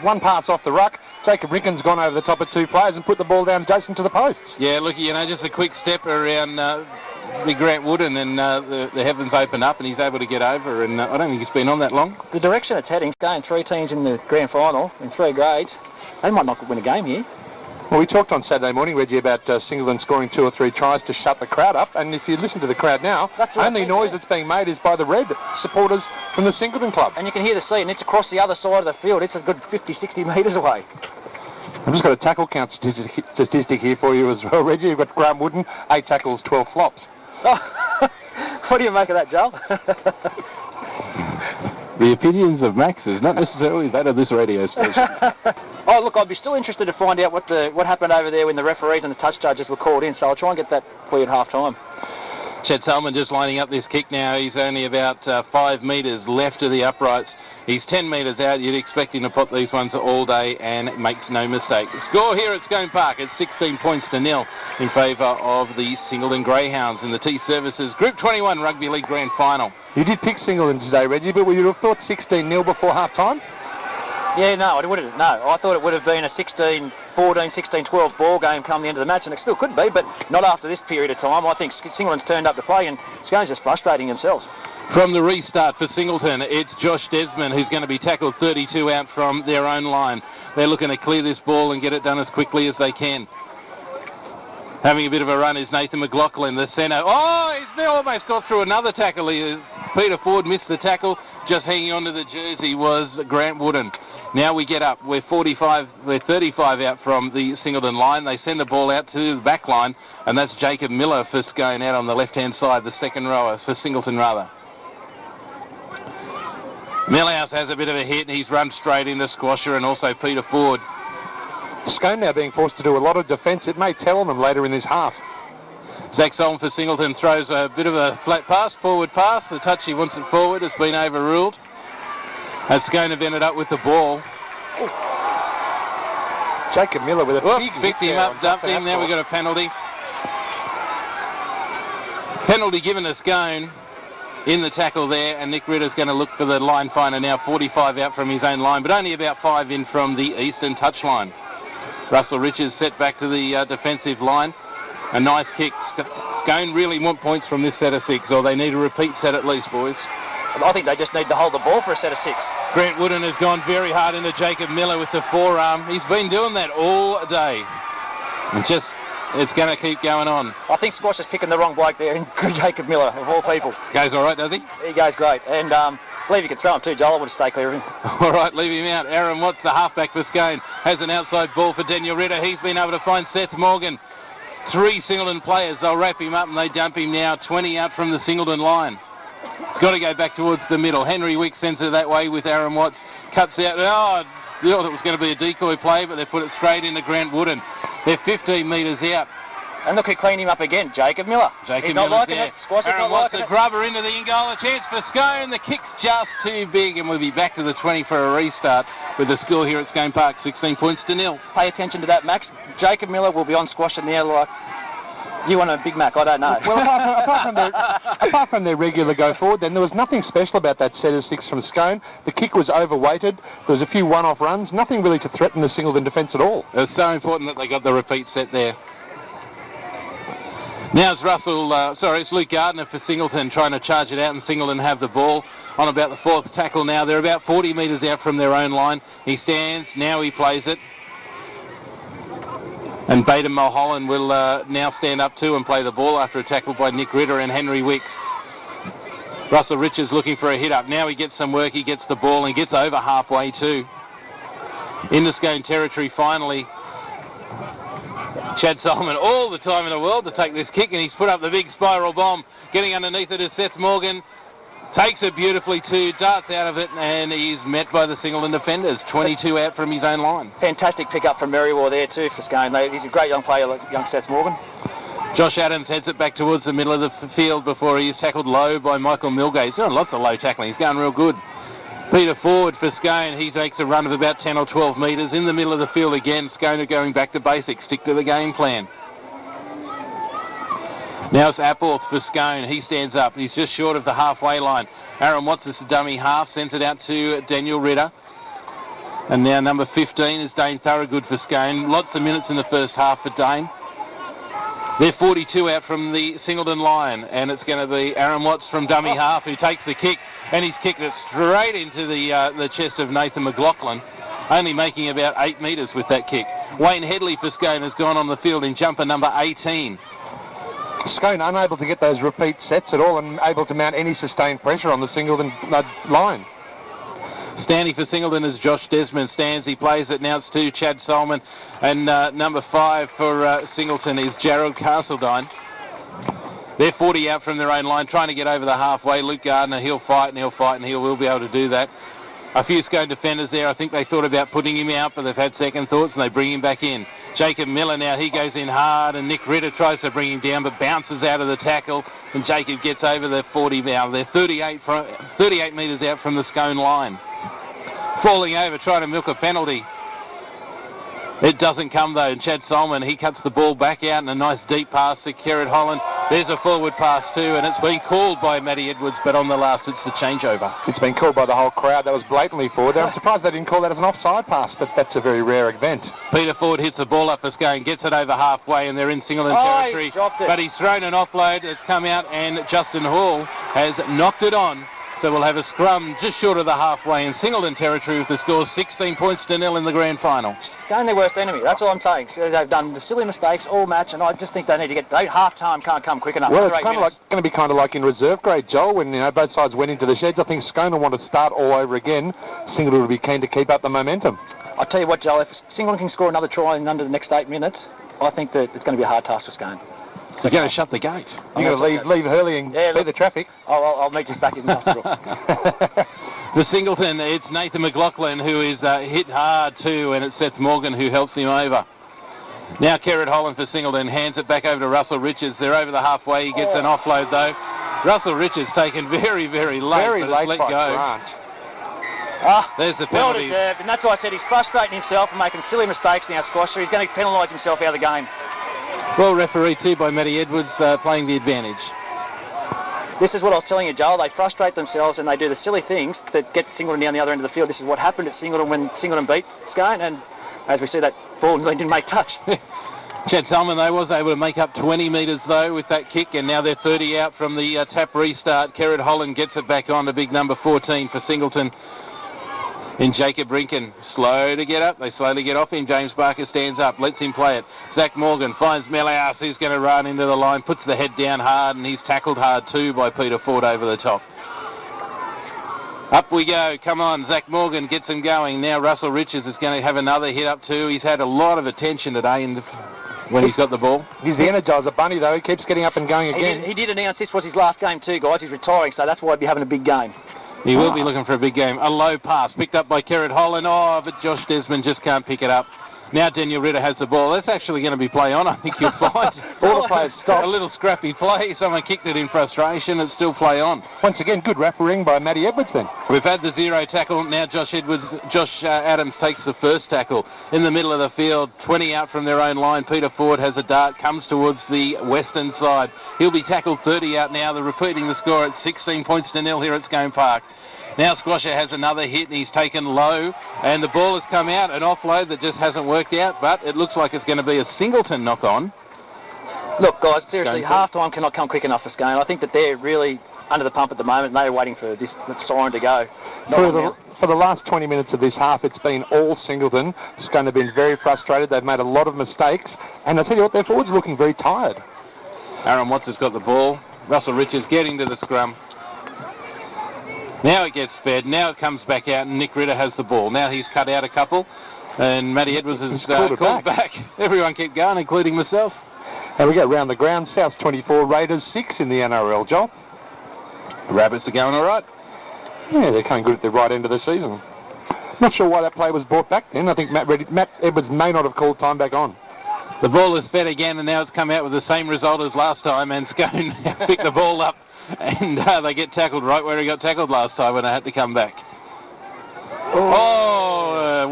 one pass off the ruck. Jacob Rinkin's gone over the top of two players and put the ball down adjacent to the posts. Yeah, look, just a quick step around the Grant Wooden, and the heavens open up and he's able to get over, and I don't think it's been on that long. The direction it's heading, Scone, 3 teams in the grand final in 3 grades, they might not win a game here. Well, we talked on Saturday morning, Reggie, about Singleton scoring 2 or 3 tries to shut the crowd up, and if you listen to the crowd now, only noise that's being made is by the red supporters from the Singleton club. And you can hear the sea, and it's across the other side of the field. It's a good 50, 60 metres away. I've just got a tackle count statistic here for you as well, Reggie. You've got Graham Wooden, 8 tackles, 12 flops. Oh, what do you make of that, Joel? The opinions of Max is not necessarily that of this radio station. Oh, look, I'd be still interested to find out what happened over there when the referees and the touch judges were called in, so I'll try and get that for you at half-time. Chad Solomon just lining up this kick now. He's only about 5 metres left of the uprights. He's 10 metres out. You'd expect him to pop these ones all day and makes no mistake. The score here at Scone Park is 16 points to 0 in favour of the Singleton Greyhounds in the T-Services Group 21 Rugby League Grand Final. You did pick Singleton today, Reggie, but would you have thought 16-0 before half-time? Yeah, no, I wouldn't. No, I thought it would have been a 16-14, 16-12 ball game come the end of the match, and it still could be, but not after this period of time. I think Singleton's turned up to play, and Scone's just frustrating themselves. From the restart for Singleton, it's Josh Desmond who's going to be tackled 32 out from their own line. They're looking to clear this ball and get it done as quickly as they can. Having a bit of a run is Nathan McLaughlin, the centre. Oh, he's almost got through another tackle. Peter Ford missed the tackle. Just hanging onto the jersey was Grant Wooden. Now we get up. We're 35 out from the Singleton line. They send the ball out to the back line, and that's Jacob Miller for Scone out on the left-hand side, the second rower, for Singleton rather. Millhouse has a bit of a hit, and he's run straight into Squasher and also Peter Ford. Scone now being forced to do a lot of defence. It may tell on them later in this half. Zach Solomon for Singleton throws a bit of a flat pass, forward pass. The touch he wants it forward has been overruled. As Scone have ended up with the ball. Jacob Miller with a big picked him up, dumped him. Now we've got a penalty. Penalty given to Scone in the tackle there, and Nick Ritter's going to look for the line finder now. 45 out from his own line, but only about 5 in from the eastern touchline. Russell Richards set back to the defensive line. A nice kick. Scone really want points from this set of 6, or they need a repeat set at least, boys. I think they just need to hold the ball for a set of 6. Grant Wooden has gone very hard into Jacob Miller with the forearm. He's been doing that all day. And it's going to keep going on. I think Squash is picking the wrong bloke there, Jacob Miller, of all people. Goes all right, does he? He goes great. And I believe he can throw him too, Joel. I would stay clear of him. All right, leave him out. Aaron Watts, the halfback for Scone, has an outside ball for Daniel Ritter. He's been able to find Seth Morgan. 3 Singleton players. They'll wrap him up and they dump him now 20 out from the Singleton line. It's got to go back towards the middle. Henry Wick sends it that way with Aaron Watts. Cuts out. Oh, I thought it was going to be a decoy play, but they put it straight into Grant Wooden. They're 15 metres out. And look, he cleaned him up again, Jacob Miller. He's not liking there. it. Squash is not liking it. Grubber into the in-goal. A chance for Scone. The kick's just too big, and we'll be back to the 20 for a restart with the score here at Scone Park, 16 points to 0. Pay attention to that, Max. Jacob Miller will be on Squash in there like... You want a Big Mac? I don't know. Well, apart from their regular go forward, then there was nothing special about that set of 6 from Scone. The kick was overweighted. There was a few one-off runs. Nothing really to threaten the Singleton defence at all. It was so important that they got the repeat set there. Now it's it's Luke Gardner for Singleton trying to charge it out, and Singleton have the ball on about the 4th tackle now. They're about 40 metres out from their own line. He stands. Now he plays it. And Baden Mulholland will now stand up too and play the ball after a tackle by Nick Ritter and Henry Wicks. Russell Richards looking for a hit up. Now he gets some work. He gets the ball and gets over halfway too. Into Scone territory finally. Chad Solomon all the time in the world to take this kick, and he's put up the big spiral bomb. Getting underneath it is Seth Morgan. Takes it beautifully too, darts out of it, and he's met by the Singleton defenders. 22 out from his own line. Fantastic pick up from Merriwar there too for Scone. He's a great young player, young Seth Morgan. Josh Adams heads it back towards the middle of the field before he's tackled low by Michael Milgate. He's doing lots of low tackling. He's going real good. Peter Ford for Scone. He takes a run of about 10 or 12 metres in the middle of the field again. Scone are going back to basics. Stick to the game plan. Now it's Appleworth for Scone. He stands up. He's just short of the halfway line. Aaron Watts is the dummy half. Sends it out to Daniel Ritter. And now number 15 is Dane Thorogood for Scone. Lots of minutes in the first half for Dane. They're 42 out from the Singleton line. And it's going to be Aaron Watts from dummy half who takes the kick. And he's kicked it straight into the chest of Nathan McLaughlin. Only making about 8 metres with that kick. Wayne Headley for Scone has gone on the field in jumper number 18. Scone unable to get those repeat sets at all and able to mount any sustained pressure on the Singleton line. Standing for Singleton is Josh Desmond. Stands, he plays it. Now it's to Chad Solomon. And number 5 for Singleton is Gerald Castledine. They're 40 out from their own line, trying to get over the halfway. Luke Gardner, he'll fight and he'll fight and he will be able to do that. A few Scone defenders there. I think they thought about putting him out, but they've had second thoughts and they bring him back in. Jacob Miller now, he goes in hard, and Nick Ritter tries to bring him down, but bounces out of the tackle, and Jacob gets over the 40 now. They're 38 metres out from the Scone line. Falling over, trying to milk a penalty. It doesn't come though, and Chad Solomon, he cuts the ball back out, and a nice deep pass to Kerrod Holland. There's a forward pass too, and it's been called by Matty Edwards, but on the last it's the changeover. It's been called by the whole crowd. That was blatantly forward. I'm surprised they didn't call that as an offside pass, but that's a very rare event. Peter Ford hits the ball up for Scone, gets it over halfway, and they're in Singleton territory. But he's thrown an offload. It's come out, and Justin Hall has knocked it on. So we'll have a scrum just short of the halfway in Singleton territory with the score 16 points to 0 in the grand final. Scone their worst enemy, that's all I'm saying. So they've done the silly mistakes all match, and I just think they need to get... Half-time can't come quick enough. Well, it's going to be kind of like in reserve grade, Joel, when both sides went into the sheds. I think Scone will want to start all over again. Singleton will be keen to keep up the momentum. I'll tell you what, Joel, if Singleton can score another try in under the next 8 minutes, I think that it's going to be a hard task for Scone. You're going to shut the gate. You're going to leave early and beat the traffic. I'll meet you back in the hospital. The Singleton, it's Nathan McLaughlin who is hit hard too, and it's Seth Morgan who helps him over. Now Kerrod Holland for Singleton, hands it back over to Russell Richards. They're over the halfway. He gets an offload though. Russell Richards taken very, very late. Very late let by go. Grant. There's the Well penalty. deserved, and that's why I said he's frustrating himself and making silly mistakes now, Squasher. He's going to penalise himself out of the game. Well refereed too by Matty Edwards, playing the advantage. This is what I was telling you, Joel. They frustrate themselves and they do the silly things that get Singleton down the other end of the field. This is what happened at Singleton when Singleton beat Scone, and as we see, that ball didn't make touch. Chad Salmon, though, was able to make up 20 metres, though, with that kick, and now they're 30 out from the tap restart. Kerrod Holland gets it back on to big number 14 for Singleton. In Jacob Rinken, slow to get up. They slowly get off him. James Barker stands up, lets him play it. Zach Morgan finds Melias, who's going to run into the line, puts the head down hard, and he's tackled hard too by Peter Ford over the top. Up we go. Come on, Zach Morgan gets him going. Now Russell Richards is going to have another hit up too. He's had a lot of attention today when he's got the ball. He's the energizer bunny, though. He keeps getting up and going again. He did announce this was his last game too, guys. He's retiring, so that's why he'll be having a big game. He will be looking for a big game. A low pass picked up by Kerrod Holland. Oh, but Josh Desmond just can't pick it up. Now Daniel Ritter has the ball. That's actually going to be play on, I think you'll find. All the players stop. A little scrappy play. Someone kicked it in frustration. It's still play on. Once again, good refereeing by Matty Edwards then. We've had the zero tackle. Now Josh Adams takes the first tackle in the middle of the field. 20 out from their own line. Peter Ford has a dart, comes towards the western side. He'll be tackled 30 out now. They're repeating the score at 16 points to nil here at Scone Park. Now Squasher has another hit and he's taken low, and the ball has come out, an offload that just hasn't worked out, but it looks like it's going to be a Singleton knock-on. Look, guys, seriously, half-time cannot come quick enough for Scone. I think that they're really under the pump at the moment, and they're waiting for this siren to go. For the last 20 minutes of this half, it's been all Singleton. Scone have been very frustrated. They've made a lot of mistakes, and I tell you what, their forwards are looking very tired. Aaron Watts has got the ball. Russell Richards getting to the scrum. Now it gets fed. Now it comes back out, and Nick Ritter has the ball. Now he's cut out a couple, and Matty Edwards has called back. Everyone keep going, including myself. And we go round the ground. South 24, Raiders 6 in the NRL, Joel. The Rabbits are going all right. Yeah, they're coming good at the right end of the season. Not sure why that play was brought back then. I think Matt Edwards may not have called time back on. The ball is fed again, and now it's come out with the same result as last time, and Scone picked the ball up. And they get tackled right where he got tackled last time when I had to come back.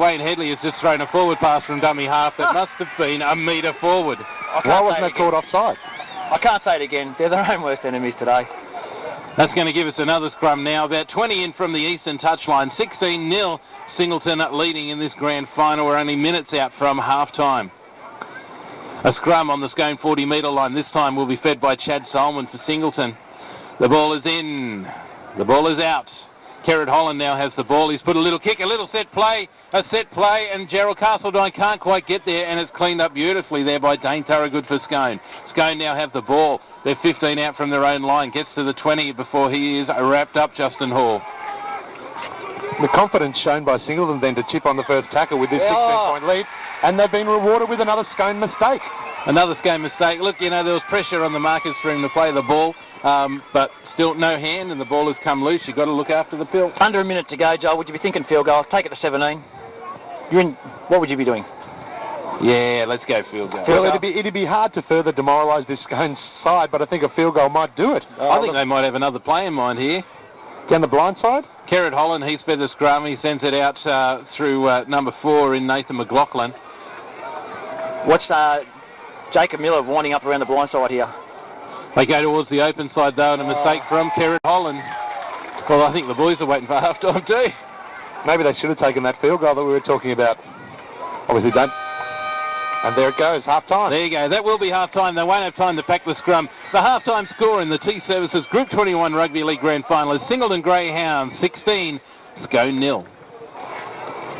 Wayne Headley has just thrown a forward pass from dummy half that must have been a metre forward. Why wasn't that called offside? I can't say it again. They're their own worst enemies today. That's going to give us another scrum now. About 20 in from the eastern touchline. 16-0 Singleton leading in this grand final. We're only minutes out from half-time. A scrum on the Scone 40-metre line. This time will be fed by Chad Solomon for Singleton. The ball is in. The ball is out. Kerrod Holland now has the ball. He's put a little kick, a little set play, and Gerald Castledine can't quite get there, and it's cleaned up beautifully there by Dane Thorogood for Scone. Scone now have the ball. They're 15 out from their own line. Gets to the 20 before he is wrapped up, Justin Hall. The confidence shown by Singleton then to chip on the first tackle with this 16-point lead, and they've been rewarded with another Scone mistake. Another Scone mistake. Look, there was pressure on the markers for him to play the ball, but still no hand, and the ball has come loose. You've got to look after the pill. Under a minute to go, Joel. Would you be thinking field goal? Take it to 17. What would you be doing? Yeah, let's go field goal. Well, it'd be hard to further demoralise this Scone side, but I think a field goal might do it. I think they might have another play in mind here. Down the blind side? Kerrod Holland, he's fed the scrum. He sends it out through number 4 in Nathan McLaughlin. What's Jacob Miller winding up around the blind side here? They go towards the open side, though, and a mistake from Kerrod Holland. Well, I think the boys are waiting for half-time, too. Maybe they should have taken that field goal that we were talking about. Obviously don't. And there it goes, half-time. There you go. That will be half-time. They won't have time to pack the scrum. The half-time score in the T-Services Group 21 Rugby League Grand Final is Singleton Greyhounds 16, Scone 0.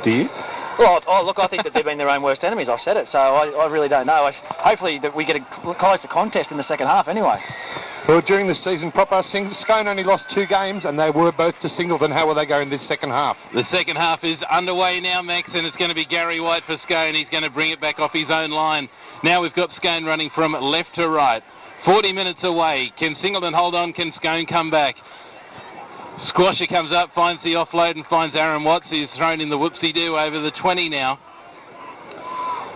Do you? Well, look, I think that they've been their own worst enemies. I've said it, so I really don't know. Hopefully that we get a closer contest in the second half anyway. Well, during the season proper, Scone only lost 2 games, and they were both to Singleton. How will they go in this second half? The second half is underway now, Max, and it's going to be Gary White for Scone. He's going to bring it back off his own line. Now we've got Scone running from left to right. 40 minutes away. Can Singleton hold on? Can Scone come back? Squasher comes up, finds the offload and finds Aaron Watts, who's thrown in the whoopsie-doo over the 20 now.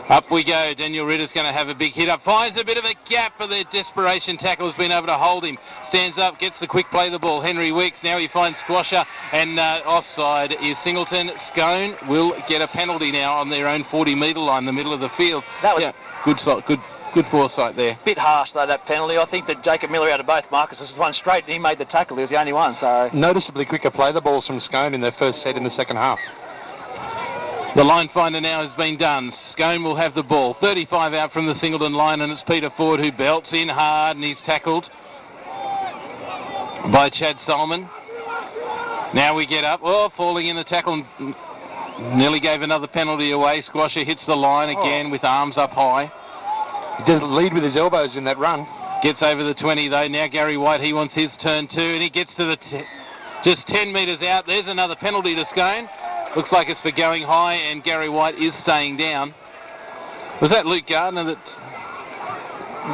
Up we go. Daniel Ritter's going to have a big hit up. Finds a bit of a gap for the desperation tackle. Has been able to hold him. Stands up, gets the quick play the ball. Henry Weeks. Now he finds Squasher, and offside is Singleton. Scone will get a penalty now on their own 40-metre line, the middle of the field. That was good foresight there. Bit harsh though, that penalty. I think that Jacob Miller out of both Marcus was one straight, and he made the tackle. He was the only one. So noticeably quicker play the balls from Scone in their first set in the second half. The line finder now has been done. Scone will have the ball. 35 out from the Singleton line, and it's Peter Ford who belts in hard, and he's tackled by Chad Solomon. Now we get up. Oh, falling in the tackle. Nearly gave another penalty away. Squasher hits the line again with arms up high. He does lead with his elbows in that run. Gets over the 20 though. Now Gary White, he wants his turn too, and he gets to the just 10 metres out. There's another penalty to Scone. Looks like it's for going high, and Gary White is staying down. Was that Luke Gardner that...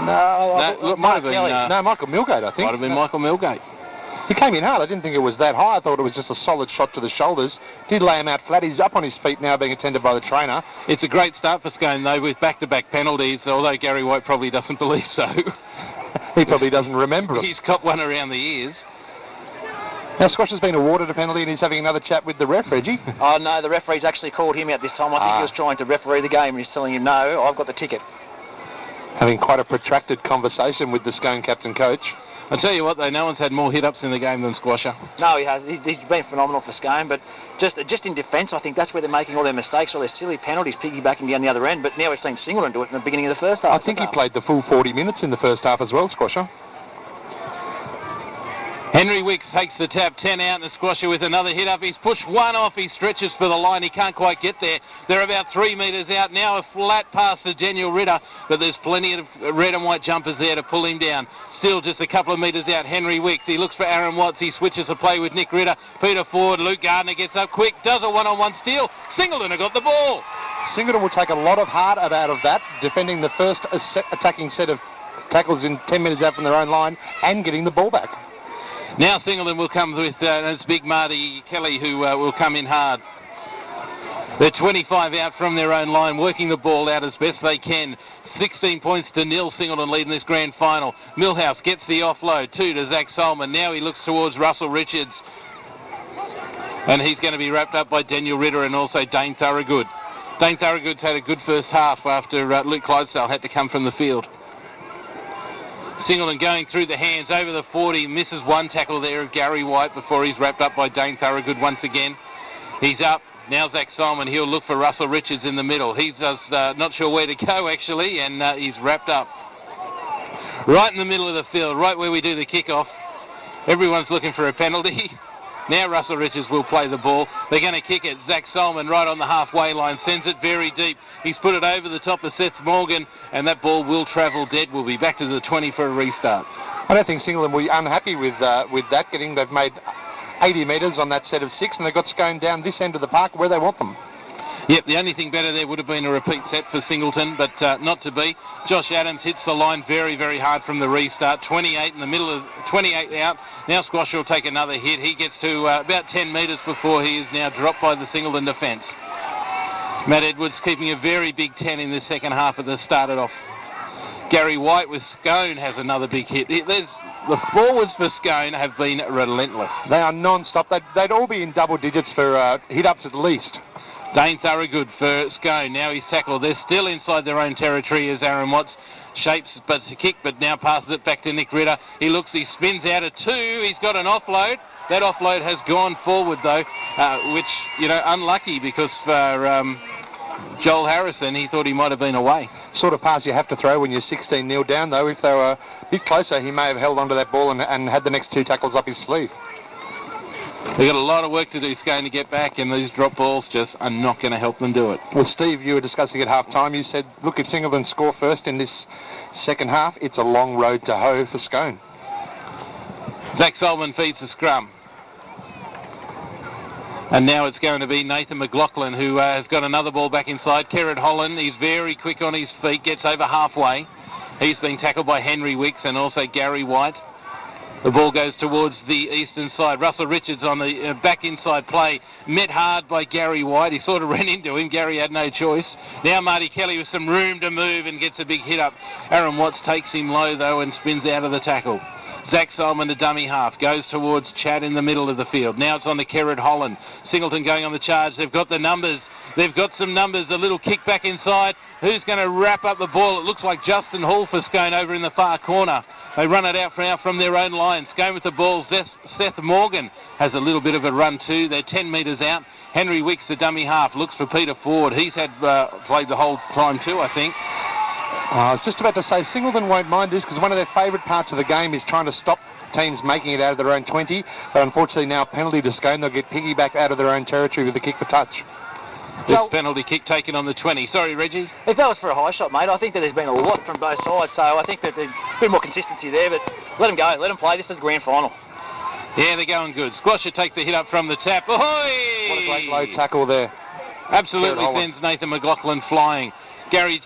No, it might have been... Michael Milgate, I think. Might have been Michael Milgate. He came in hard. I didn't think it was that high. I thought it was just a solid shot to the shoulders. Did lay him out flat. He's up on his feet now, being attended by the trainer. It's a great start for Scone, though, with back-to-back penalties, although Gary White probably doesn't believe so. He probably doesn't remember it. He's got one around the ears. Now, Squash has been awarded a penalty and he's having another chat with the ref, Reggie. Oh, no, the referee's actually called him out this time. I think he was trying to referee the game and he's telling him, no, I've got the ticket. Having quite a protracted conversation with the Scone captain coach. I tell you what, though, no one's had more hit-ups in the game than Squasher. No, he has. He's been phenomenal for Scone, but just in defence, I think that's where they're making all their mistakes, all their silly penalties piggybacking down the other end, but now we've seen Singleton do it in the beginning of the first half. I think he played the full 40 minutes in the first half as well, Squasher. Henry Wicks takes the tap, 10 out, and the Squasher with another hit up. He's pushed one off, he stretches for the line, he can't quite get there. They're about 3 metres out, now a flat pass to Daniel Ritter, but there's plenty of red and white jumpers there to pull him down. Still just a couple of metres out, Henry Wicks, he looks for Aaron Watts, he switches the play with Nick Ritter, Peter Ford, Luke Gardner gets up quick, does a one-on-one steal, Singleton have got the ball. Singleton will take a lot of heart out of that, defending the first attacking set of tackles in 10 metres out from their own line and getting the ball back. Now Singleton will come with, it's Big Marty Kelly who will come in hard. They're 25 out from their own line, working the ball out as best they can. 16 points to 0, Singleton lead in this grand final. Millhouse gets the offload, 2 to Zach Solomon. Now he looks towards Russell Richards. And he's going to be wrapped up by Daniel Ritter and also Dane Thorogood. Dane Thorogood's had a good first half after Luke Clydesdale had to come from the field. Singleton going through the hands over the 40, misses one tackle there of Gary White before he's wrapped up by Dane Thorogood once again. He's up. Now Zach Solomon, he'll look for Russell Richards in the middle. He's just not sure where to go, actually, and he's wrapped up. Right in the middle of the field, right where we do the kickoff. Everyone's looking for a penalty. Now Russell Richards will play the ball. They're going to kick it. Zach Solomon right on the halfway line, sends it very deep. He's put it over the top of Seth Morgan, and that ball will travel dead. We'll be back to the 20 for a restart. I don't think Singleton will be unhappy with that, they've made 80 metres on that set of 6, and they've got Scone down this end of the park where they want them. Yep, the only thing better there would have been a repeat set for Singleton, but not to be. Josh Adams hits the line very, very hard from the restart. 28 in the middle of 28 out. Now Squasher will take another hit. He gets to about 10 metres before he is now dropped by the Singleton defence. Matt Edwards keeping a very big 10 in the second half of the started off. Gary White with Scone has another big hit. The forwards for Scone have been relentless. They are non-stop. They'd all be in double digits for hit-ups at least. Dane Thorogood for Scone. Now he's tackled. They're still inside their own territory as Aaron Watts shapes but to kick, but now passes it back to Nick Ritter. He spins out a 2. He's got an offload. That offload has gone forward though, which, unlucky because for Joel Harrison, he thought he might have been away. Sort of pass you have to throw when you're 16-0 down though. If they were a bit closer, he may have held onto that ball and had the next 2 tackles up his sleeve. They've got a lot of work to do, Scone, to get back, and these drop balls just are not going to help them do it. Well, Steve, you were discussing at half-time. You said, look, if Singleton score first in this second half, it's a long road to hoe for Scone. Zach Solomon feeds the scrum. And now it's going to be Nathan McLaughlin who has got another ball back inside. Kerrod Holland, he's very quick on his feet, gets over halfway. He's been tackled by Henry Wicks and also Gary White. The ball goes towards the eastern side. Russell Richards on the back inside play, met hard by Gary White. He sort of ran into him. Gary had no choice. Now Marty Kelly with some room to move and gets a big hit up. Aaron Watts takes him low though and spins out of the tackle. Zach Solomon, the dummy half, goes towards Chad in the middle of the field. Now it's on to Kerrod Holland. Singleton going on the charge. They've got the numbers. They've got some numbers. A little kick back inside. Who's going to wrap up the ball? It looks like Justin Hall for Scone over in the far corner. They run it out from their own line. Scone with the ball. Seth Morgan has a little bit of a run too. They're 10 metres out. Henry Wicks, the dummy half, looks for Peter Ford. He's had played the whole time too, I think. I was just about to say Singleton won't mind this because one of their favourite parts of the game is trying to stop teams making it out of their own 20. But unfortunately now penalty to Scone. They'll get piggyback out of their own territory with a kick for touch. This penalty kick taken on the 20. Sorry, Reggie. If that was for a high shot, mate, I think that there's been a lot from both sides, so I think that there's a bit more consistency there, but let them go. Let them play. This is the grand final. Yeah, they're going good. Squasher takes the hit up from the tap. Ahoy! What a great low tackle there. Absolutely sends Nathan McLaughlin flying. Gary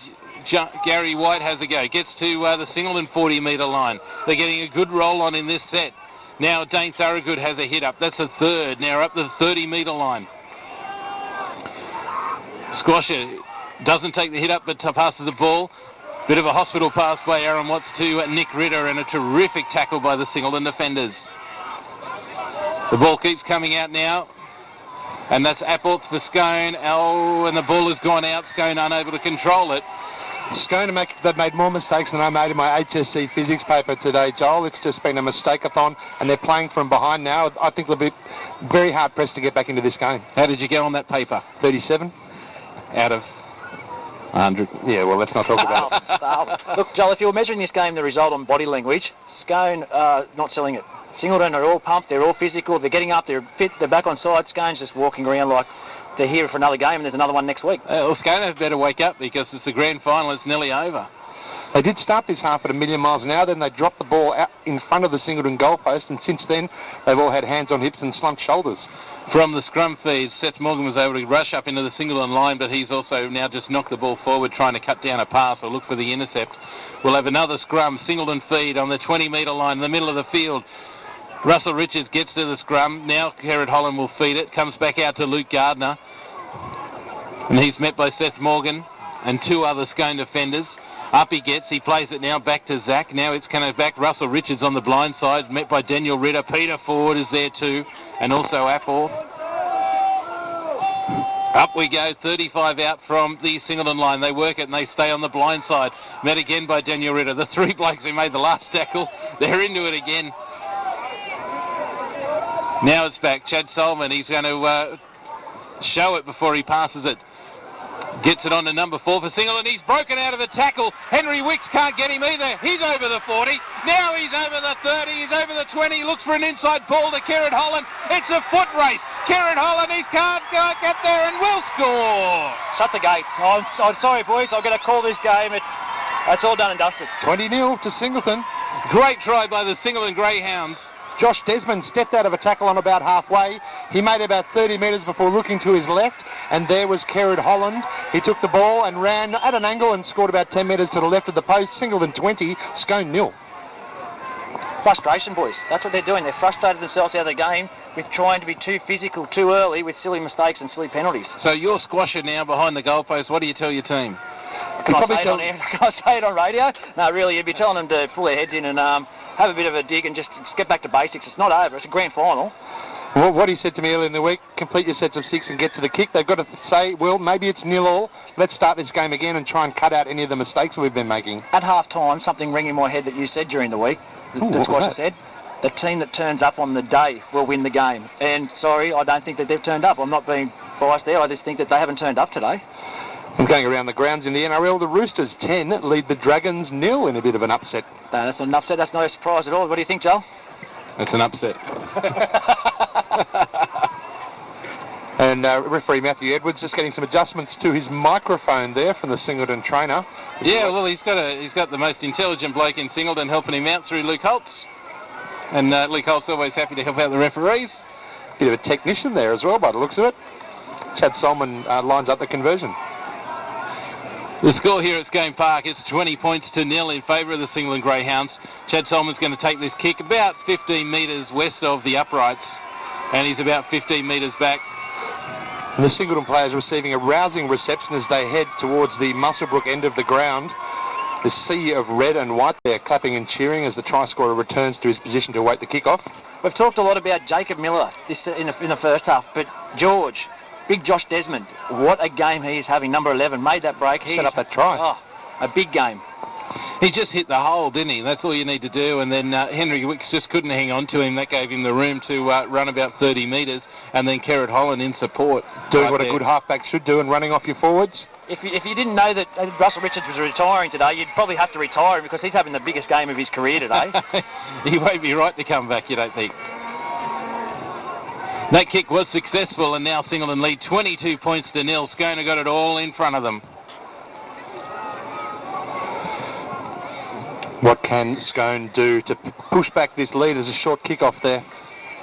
White has a go. Gets to the Singleton 40-metre line. They're getting a good roll on in this set. Now Dane Thorogood has a hit up. That's a third. Now up to the 30-metre line. Squasher doesn't take the hit up but passes the ball. Bit of a hospital pass by Aaron Watts to Nick Ritter and a terrific tackle by the Singleton defenders. The ball keeps coming out now. And that's Apports for Scone. And the ball has gone out. Scone unable to control it. Scone they've made more mistakes than I made in my HSC physics paper today, Joel. It's just been a mistake-a-thon, and they're playing from behind now. I think they'll be very hard-pressed to get back into this game. How did you go on that paper? 37. Out of 100. Yeah, well, let's not talk about it. Look, Joel, if you were measuring this game, the result on body language, Scone not selling it. Singleton are all pumped, they're all physical, they're getting up, they're fit, they're back on side. Scone's just walking around like they're here for another game and there's another one next week. Well, Scone had better wake up because it's the grand final, it's nearly over. They did start this half at a million miles an hour, then they dropped the ball out in front of the Singleton goalpost, and since then they've all had hands on hips and slumped shoulders. From the scrum feed, Seth Morgan was able to rush up into the Singleton line, but he's also now just knocked the ball forward trying to cut down a pass or look for the intercept. We'll have another scrum, Singleton feed on the 20-metre line in the middle of the field. Russell Richards gets to the scrum. Now Kerrod Holland will feed it. Comes back out to Luke Gardner. And he's met by Seth Morgan and two other Scone defenders. Up he gets. He plays it now back to Zach. Now it's kind of back. Russell Richards on the blind side, met by Daniel Ritter. Peter Ford is there too. And also Apple. Up we go, 35 out from the Singleton line. They work it and they stay on the blind side. Met again by Daniel Ritter. The three blokes who made the last tackle, they're into it again. Now it's back. Chad Solomon, he's going to show it before he passes it. Gets it on to number 4 for Singleton. He's broken out of the tackle. Henry Wicks can't get him either. He's over the 40. Now he's over the 30. He's over the 20. He looks for an inside ball to Kerrod Holland. It's a foot race. Kerrod Holland, he can't get there and will score. Shut the gates. I'm sorry, boys. I've got to call this game. It's all done and dusted. 20-0 to Singleton. Great try by the Singleton Greyhounds. Josh Desmond stepped out of a tackle on about halfway. He made about 30 metres before looking to his left, and there was Kerrod Holland. He took the ball and ran at an angle and scored about 10 metres to the left of the post. Singleton 20, Scone 0. Frustration, boys. That's what they're doing. They've frustrated themselves out of the game with trying to be too physical too early with silly mistakes and silly penalties. So you're Squasher now behind the goalpost. What do you tell your team? Can I say it on radio? No, really, you'd be telling them to pull their heads in and have a bit of a dig and just get back to basics. It's not over. It's a grand final. Well, what he said to me earlier in the week, complete your sets of 6 and get to the kick. They've got to say, well, maybe it's 0-0. Let's start this game again and try and cut out any of the mistakes we've been making. At half-time, something rang in my head that you said during the week. That's what I said. The team that turns up on the day will win the game. And, sorry, I don't think that they've turned up. I'm not being biased there. I just think that they haven't turned up today. I'm going around the grounds in the NRL. The Roosters 10 lead the Dragons 0 in a bit of an upset. No, that's not an upset. That's no surprise at all. What do you think, Joel? It's an upset. And referee Matthew Edwards just getting some adjustments to his microphone there from the Singleton trainer. Yeah, well, he's got the most intelligent bloke in Singleton helping him out through Luke Holtz. And Luke Holtz always happy to help out the referees. Bit of a technician there as well by the looks of it. Chad Solomon lines up the conversion. The score here at Scone Park, it's 20 points to 0 in favour of the Singleton Greyhounds. Chad Solomon's going to take this kick about 15 metres west of the uprights, and he's about 15 metres back. And the Singleton players receiving a rousing reception as they head towards the Muswellbrook end of the ground. The sea of red and white there clapping and cheering as the try scorer returns to his position to await the kick-off. We've talked a lot about Jacob Miller in the first half, but George, big Josh Desmond, what a game he is having. Number 11 made that break. Set up that try. Oh, a big game. He just hit the hole, didn't he? That's all you need to do. And then Henry Wicks just couldn't hang on to him. That gave him the room to run about 30 metres. And then Kerrod Holland in support. Doing what a good halfback should do and running off your forwards. If you didn't know that Russell Richards was retiring today, you'd probably have to retire him because he's having the biggest game of his career today. He won't be right to come back, you don't think? That kick was successful, and now Singleton lead 22 points to 0. Scone got it all in front of them. What can Scone do to push back this lead as a short kick-off there?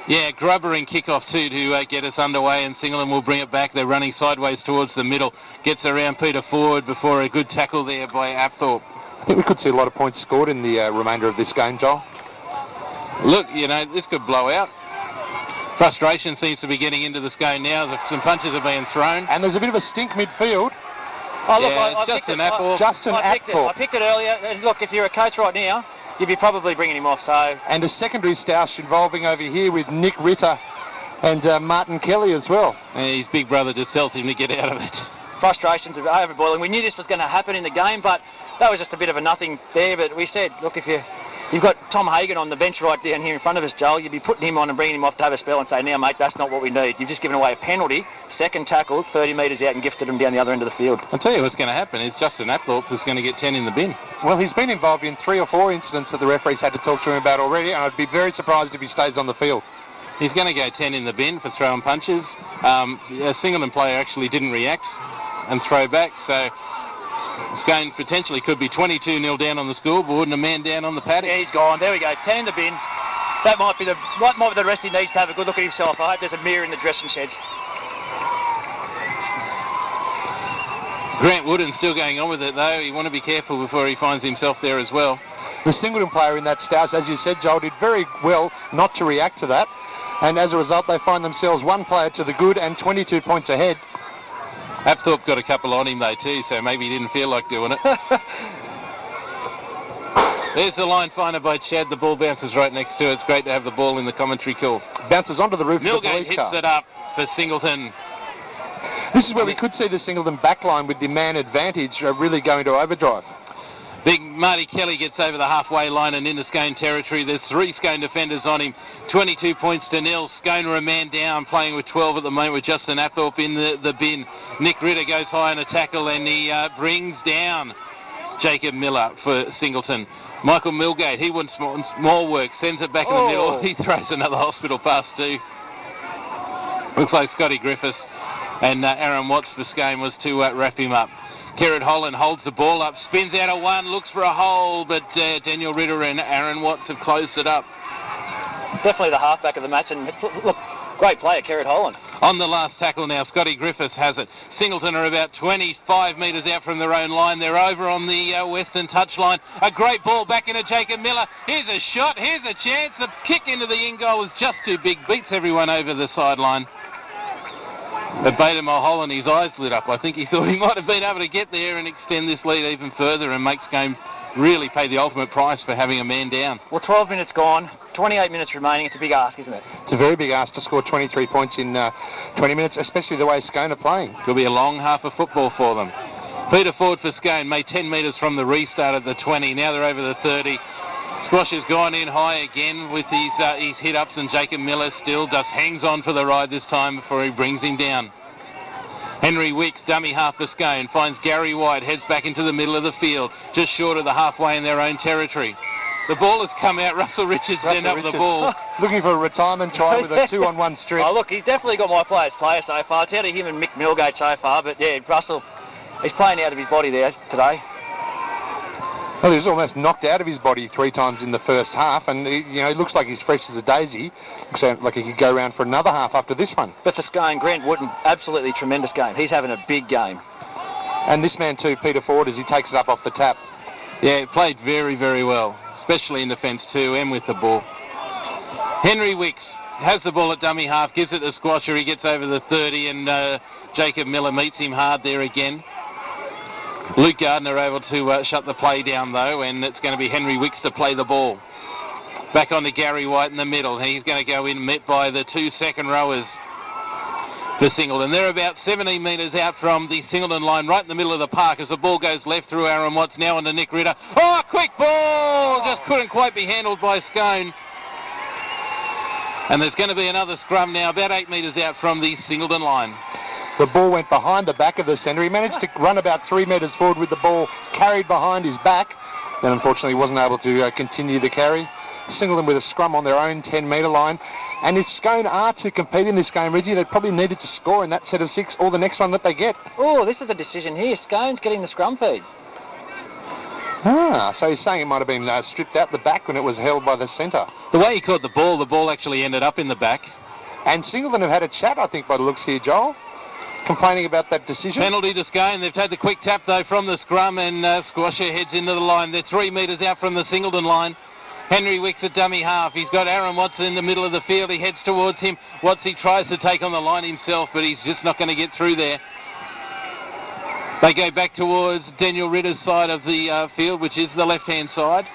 Yeah, grubbering kick-off too to get us underway, and Singleton will bring it back. They're running sideways towards the middle. Gets around Peter Ford before a good tackle there by Apthorpe. I think we could see a lot of points scored in the remainder of this game, Joel. Look, you know, this could blow out. Frustration seems to be getting into the Scone now. Some punches are being thrown. And there's a bit of a stink midfield. Oh, look, yeah, I Justin Apthorpe. I picked it earlier. And look, if you're a coach right now, you'd be probably bringing him off. So. And a secondary stoush involving over here with Nick Ritter and Martin Kelly as well. And his big brother just tells him to get out of it. Frustrations are overboiling. We knew this was going to happen in the game, but that was just a bit of a nothing there. But we said, look, if you've got Tom Hagan on the bench right down here in front of us, Joel, you'd be putting him on and bringing him off to have a spell and say, now, mate, that's not what we need. You've just given away a penalty, second tackle, 30 metres out and gifted him down the other end of the field. I'll tell you what's going to happen is Justin Apthorpe is going to get 10 in the bin. Well, he's been involved in 3 or 4 incidents that the referees had to talk to him about already, and I'd be very surprised if he stays on the field. He's going to go 10 in the bin for throwing punches. A Singleton player actually didn't react and throw back, so Scone potentially could be 22-0 down on the scoreboard and a man down on the paddock. Yeah, he's gone. There we go. 10 in the bin. That might be the rest he needs to have a good look at himself. I hope there's a mirror in the dressing sheds. Grant Wooden still going on with it, though. You want to be careful before he finds himself there as well. The Singleton player in that stoush, as you said, Joel, did very well not to react to that. And as a result, they find themselves 1 player to the good and 22 points ahead. Apthorpe got a couple on him, though, too, so maybe he didn't feel like doing it. There's the line finder by Chad. The ball bounces right next to it. It's great to have the ball in the commentary call. Bounces onto the roof of the police car. Millgate hits it up for Singleton. This is where we could see the Singleton backline with the man advantage really going to overdrive. Big Marty Kelly gets over the halfway line and into Scone territory. There's 3 Scone defenders on him. 22 points to 0. Scone are a man down, playing with 12 at the moment with Justin Apthorpe in the bin. Nick Ritter goes high on a tackle and he brings down Jacob Miller for Singleton. Michael Millgate, he wants more work, sends it back in the middle. He throws another hospital pass too. Looks like Scotty Griffiths and Aaron Watts for Scone was to wrap him up. Kerrod Holland holds the ball up, spins out of one, looks for a hole, but Daniel Ritter and Aaron Watts have closed it up. Definitely the halfback of the match, and look, great player, Kerrod Holland. On the last tackle now, Scotty Griffiths has it. Singleton are about 25 metres out from their own line. They're over on the western touchline. A great ball back into Jacob Miller. Here's a shot, here's a chance. The kick into the in goal was just too big. Beats everyone over the sideline. But Bader Mulholland, his eyes lit up. I think he thought he might have been able to get there and extend this lead even further and make Scone really pay the ultimate price for having a man down. Well, 12 minutes gone, 28 minutes remaining. It's a big ask, isn't it? It's a very big ask to score 23 points in 20 minutes, especially the way Scone are playing. It'll be a long half of football for them. Peter Ford for Scone made 10 metres from the restart at the 20. Now they're over the 30. Squash has gone in high again with his hit-ups, and Jacob Miller still just hangs on for the ride this time before he brings him down. Henry Wicks, dummy half for Scone, finds Gary White, heads back into the middle of the field, just short of the halfway in their own territory. The ball has come out. Russell Richards end up with the ball. Looking for a retirement try with a 2-on-1 strip. Oh, look, he's definitely got my player's player so far. It's out of him and Mick Millgate so far, but yeah, Russell, he's playing out of his body there today. Well, he was almost knocked out of his body 3 times in the first half, and he looks like he's fresh as a daisy. Looks like he could go around for another half after this one. But for Scone, Grant Wooden, absolutely tremendous game. He's having a big game. And this man too, Peter Ford, as he takes it up off the tap. Yeah, played very, very well, especially in defence too, and with the ball. Henry Wicks has the ball at dummy half, gives it to Squasher. He gets over the 30, and Jacob Miller meets him hard there again. Luke Gardner able to shut the play down, though, and it's going to be Henry Wicks to play the ball. Back on to Gary White in the middle. He's going to go in, met by the 2 second rowers for Singleton. They're about 17 metres out from the Singleton line, right in the middle of the park, as the ball goes left through Aaron Watts, now on to Nick Ritter. Oh, quick ball! Just couldn't quite be handled by Scone. And there's going to be another scrum now, about 8 metres out from the Singleton line. The ball went behind the back of the centre. He managed to run about 3 metres forward with the ball carried behind his back. Then unfortunately wasn't able to continue the carry. Singleton with a scrum on their own 10-metre line. And if Scone are to compete in this game, Reggie, they probably needed to score in that set of 6 or the next one that they get. Oh, this is the decision here. Scone's getting the scrum feed. Ah, so he's saying it might have been stripped out the back when it was held by the centre. The way he caught the ball actually ended up in the back. And Singleton have had a chat, I think, by the looks here, Joel, complaining about that decision. Penalty to Scone. They've had the quick tap, though, from the scrum, and Squasher heads into the line. They're 3 metres out from the Singleton line. Henry Wicks at dummy half. He's got Aaron Watts in the middle of the field. He heads towards him. Wattsy tries to take on the line himself, but he's just not going to get through there. They go back towards Daniel Ritter's side of the field, which is the left-hand side.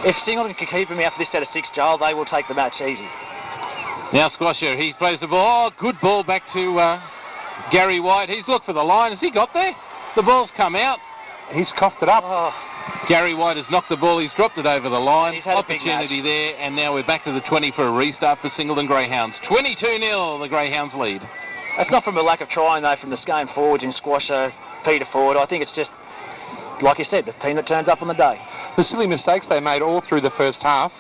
If Singleton can keep him out for this set of 6, Joel, they will take the match easy. Now Squasher, he plays the ball. Oh, good ball back to Gary White. He's looked for the line. Has he got there? The ball's come out. He's coughed it up. Oh. Gary White has knocked the ball. He's dropped it over the line. He's had opportunity there, and now we're back to the 20 for a restart for Singleton Greyhounds. 22-0, the Greyhounds lead. That's not from a lack of trying, though, from the Scone forwards in Squasher, Peter Ford. I think it's just, like you said, the team that turns up on the day. The silly mistakes they made all through the first half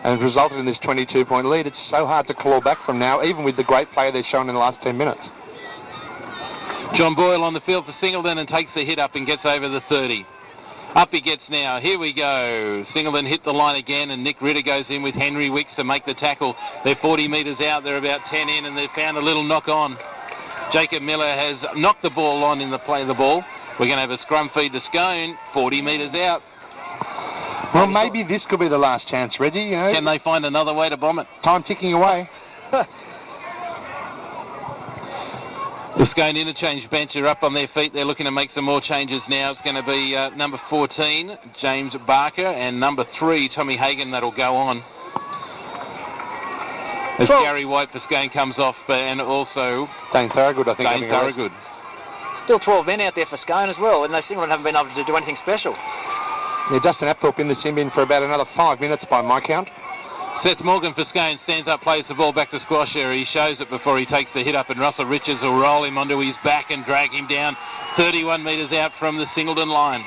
and it resulted in this 22-point lead. It's so hard to claw back from now, even with the great play they've shown in the last 10 minutes. John Boyle on the field for Singleton and takes the hit up and gets over the 30. Up he gets now. Here we go. Singleton hit the line again, and Nick Ritter goes in with Henry Wicks to make the tackle. They're 40 metres out. They're about 10 in, and they've found a little knock on. Jacob Miller has knocked the ball on in the play of the ball. We're going to have a scrum feed to Scone, 40 metres out. Well, maybe this could be the last chance, Reggie. You know, can they find another way to bomb it? Time ticking away. The Scone interchange bench are up on their feet. They're looking to make some more changes now. It's going to be number 14, James Barker, and number 3, Tommy Hagan, that'll go on. As Gary White for Scone comes off, and also Dane Thorogood, I think. Dane Thorogood. Still 12 men out there for Scone as well, and they Singleton haven't been able to do anything special. Yeah, Justin Apthorpe in the sim bin for about another 5 minutes by my count. Seth Morgan for Scone stands up, plays the ball back to Squasher. He shows it before he takes the hit up, and Russell Richards will roll him onto his back and drag him down 31 metres out from the Singleton line.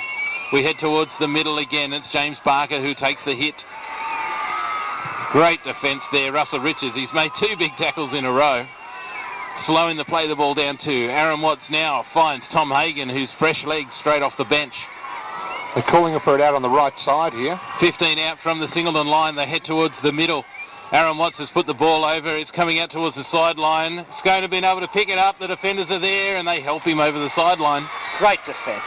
We head towards the middle again. It's James Barker who takes the hit. Great defence there, Russell Richards. He's made 2 big tackles in a row. Slowing the play the ball down to Aaron Watts now finds Tom Hagan, who's fresh legs straight off the bench. They're calling for it out on the right side here. 15 out from the Singleton line. They head towards the middle. Aaron Watts has put the ball over. It's coming out towards the sideline. Scone have been able to pick it up. The defenders are there, and they help him over the sideline. Great defence.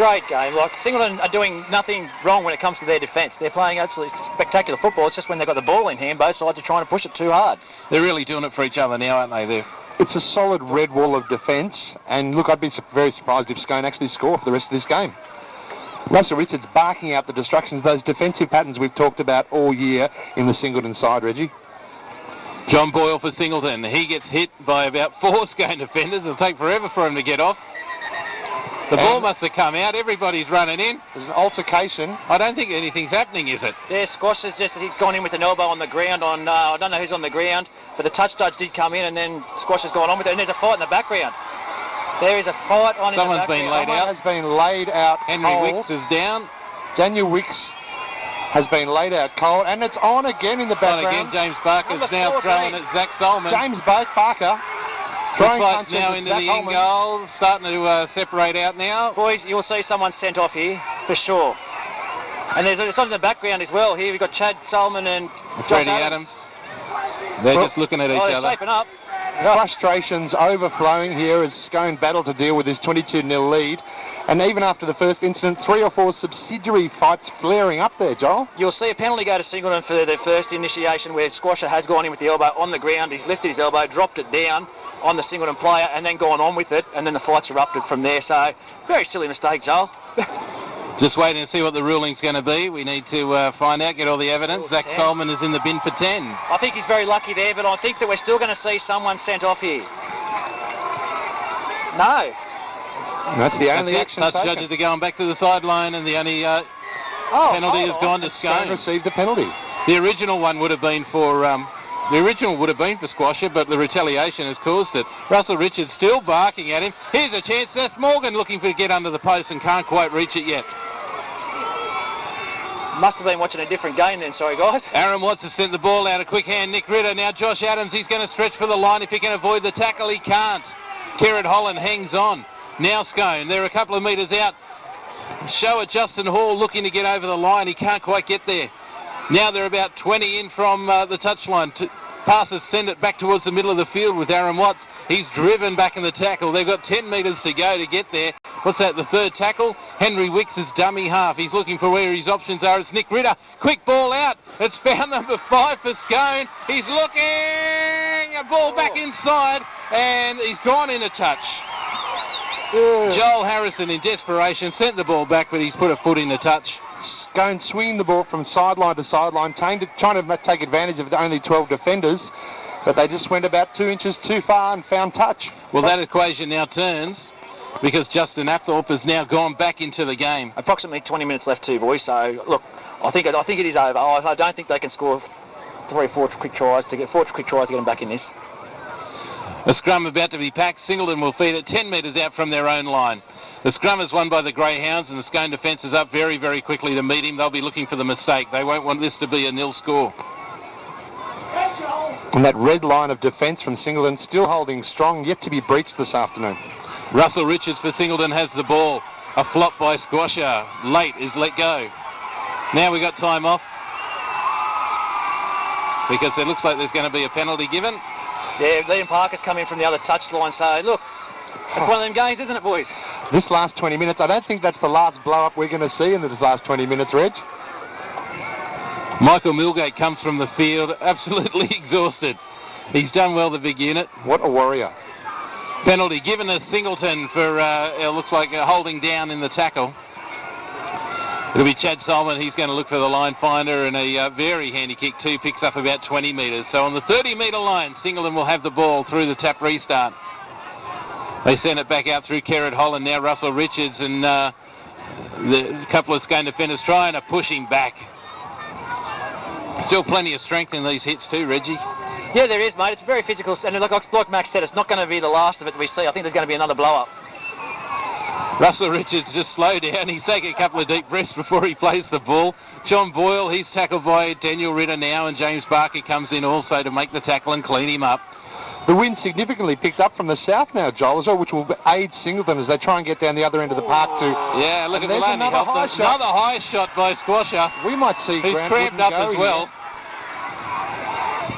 Great game. Like, Singleton are doing nothing wrong when it comes to their defence. They're playing absolutely spectacular football. It's just when they've got the ball in hand, both sides are trying to push it too hard. They're really doing it for each other now, aren't they? It's a solid red wall of defence. And look, I'd be very surprised if Scone actually score for the rest of this game. Russell Richards barking out the destructions, those defensive patterns we've talked about all year in the Singleton side, Reggie. John Boyle for Singleton. He gets hit by about 4 Scone defenders. It'll take forever for him to get off. The ball must have come out. Everybody's running in. There's an altercation. I don't think anything's happening, is it? Yeah, Squash has he's gone in with an elbow on the ground on, I don't know who's on the ground, but the touch judge did come in, and then Squash has gone on with it, and there's a fight in the background. There is a fight on in the background. Someone's been laid out. Someone has been laid out. Henry Wicks is down. Daniel Wicks has been laid out cold, and it's on again in the background. Again, James Barker's now throwing at Zach Solomon. James Barker. Throwing punches now into the end goal, starting to separate out now. Boys, you'll see someone sent off here, for sure. And there's something in the background as well. Here we've got Chad Solomon and Freddie Adams. They're just looking at each other. They're shaping up. Frustrations overflowing here as Scone battled to deal with his 22-0 lead. And even after the first incident, 3 or 4 subsidiary fights flaring up there, Joel. You'll see a penalty go to Singleton for the first initiation where Squasher has gone in with the elbow on the ground. He's lifted his elbow, dropped it down on the Singleton player and then gone on with it. And then the fight's erupted from there. So, very silly mistake, Joel. Just waiting to see what the ruling's going to be. We need to find out, get all the evidence. Zach Solomon is in the bin for 10. I think he's very lucky there, but I think that we're still going to see someone sent off here. No. That's the only action taken. Judges are going back to the sideline, and the only penalty has gone to Scone. Received a penalty. The original one would have been for Squasher, but the retaliation has caused it. Russell Richards still barking at him. Here's a chance. That's Morgan looking to get under the post and can't quite reach it yet. Must have been watching a different game then, sorry guys. Aaron Watts has sent the ball out, a quick hand. Nick Ritter, now Josh Adams, he's going to stretch for the line. If he can avoid the tackle, he can't. Kerrod Holland hangs on. Now Scone, they're a couple of metres out. Shower Justin Hall looking to get over the line. He can't quite get there. Now they're about 20 in from the touchline. Passes send it back towards the middle of the field with Aaron Watts. He's driven back in the tackle. They've got 10 metres to go to get there. What's that, the third tackle? Henry Wicks' dummy half. He's looking for where his options are. It's Nick Ritter. Quick ball out. It's found number 5 for Scone. He's looking. A ball back inside. And he's gone in a touch. Joel Harrison in desperation sent the ball back, but he's put a foot in the touch. Scone swinging the ball from sideline to sideline, trying to take advantage of only 12 defenders, but they just went about 2 inches too far and found touch. Well, that equation now turns because Justin Apthorpe has now gone back into the game. Approximately 20 minutes left too, boys. So look, I think it is over. I don't think they can score 3 or 4 quick tries to get them back in this. A scrum about to be packed. Singleton will feed it 10 metres out from their own line. The scrum is won by the Greyhounds, and the Scone defence is up very, very quickly to meet him. They'll be looking for the mistake. They won't want this to be a nil score. And that red line of defence from Singleton still holding strong, yet to be breached this afternoon. Russell Richards for Singleton has the ball. A flop by Squasher. Late is let go. Now we got time off because it looks like there's going to be a penalty given. Yeah, Liam Parker's come in from the other touchline, so look, it's one of them games, isn't it, boys? This last 20 minutes, I don't think that's the last blow-up we're going to see in this last 20 minutes, Reg. Michael Milgate comes from the field, absolutely exhausted. He's done well, the big unit. What a warrior. Penalty given to Singleton for, it looks like holding down in the tackle. It'll be Chad Solomon. He's going to look for the line finder, and a very handy kick too, picks up about 20 metres. So on the 30-metre line, Singleton will have the ball through the tap restart. They send it back out through Kerrod Holland. Now Russell Richards and the couple of Scone defenders trying to push him back. Still plenty of strength in these hits too, Reggie. Yeah, there is, mate. It's very physical. And like Max said, it's not going to be the last of it we see. I think there's going to be another blow-up. Russell Richards just slowed down. He's taking a couple of deep breaths before he plays the ball. John Boyle, he's tackled by Daniel Ritter now, and James Barker comes in also to make the tackle and clean him up. The wind significantly picked up from the south now, Joel, as well, which will aid Singleton as they try and get down the other end of the park to... Yeah, look at the lane. Another high shot by Squasher. We might see He's cramped up as well.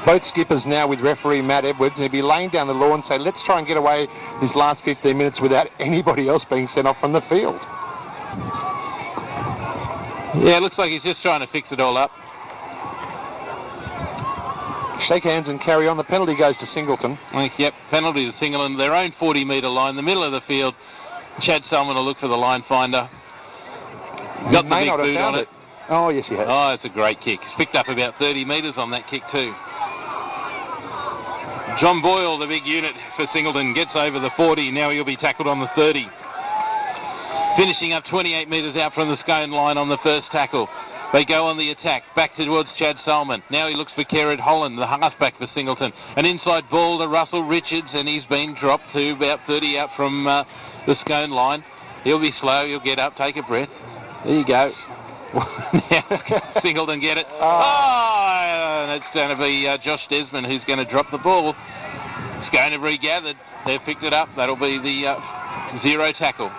Both skippers now with referee Matt Edwards, and he'll be laying down the law and say, let's try and get away these last 15 minutes without anybody else being sent off from the field. Yeah, it looks like he's just trying to fix it all up. Shake hands and carry on. The penalty goes to Singleton. Yep, penalty to Singleton. Their own 40-metre line, the middle of the field. Chad Solomon will look for the line finder. Got the big boot on it. Oh, yes, he has. Oh, it's a great kick. He's picked up about 30 metres on that kick too. John Boyle, the big unit for Singleton, gets over the 40. Now he'll be tackled on the 30. Finishing up 28 metres out from the Scone line on the first tackle. They go on the attack, back towards Chad Solomon. Now he looks for Kerrod Holland, the halfback for Singleton. An inside ball to Russell Richards, and he's been dropped to about 30 out from the Scone line. He'll be slow, he'll get up, take a breath. There you go. Singleton get it. And it's going to be Josh Desmond who's going to drop the ball. Scone have regathered. They've picked it up. That'll be the 0 tackle.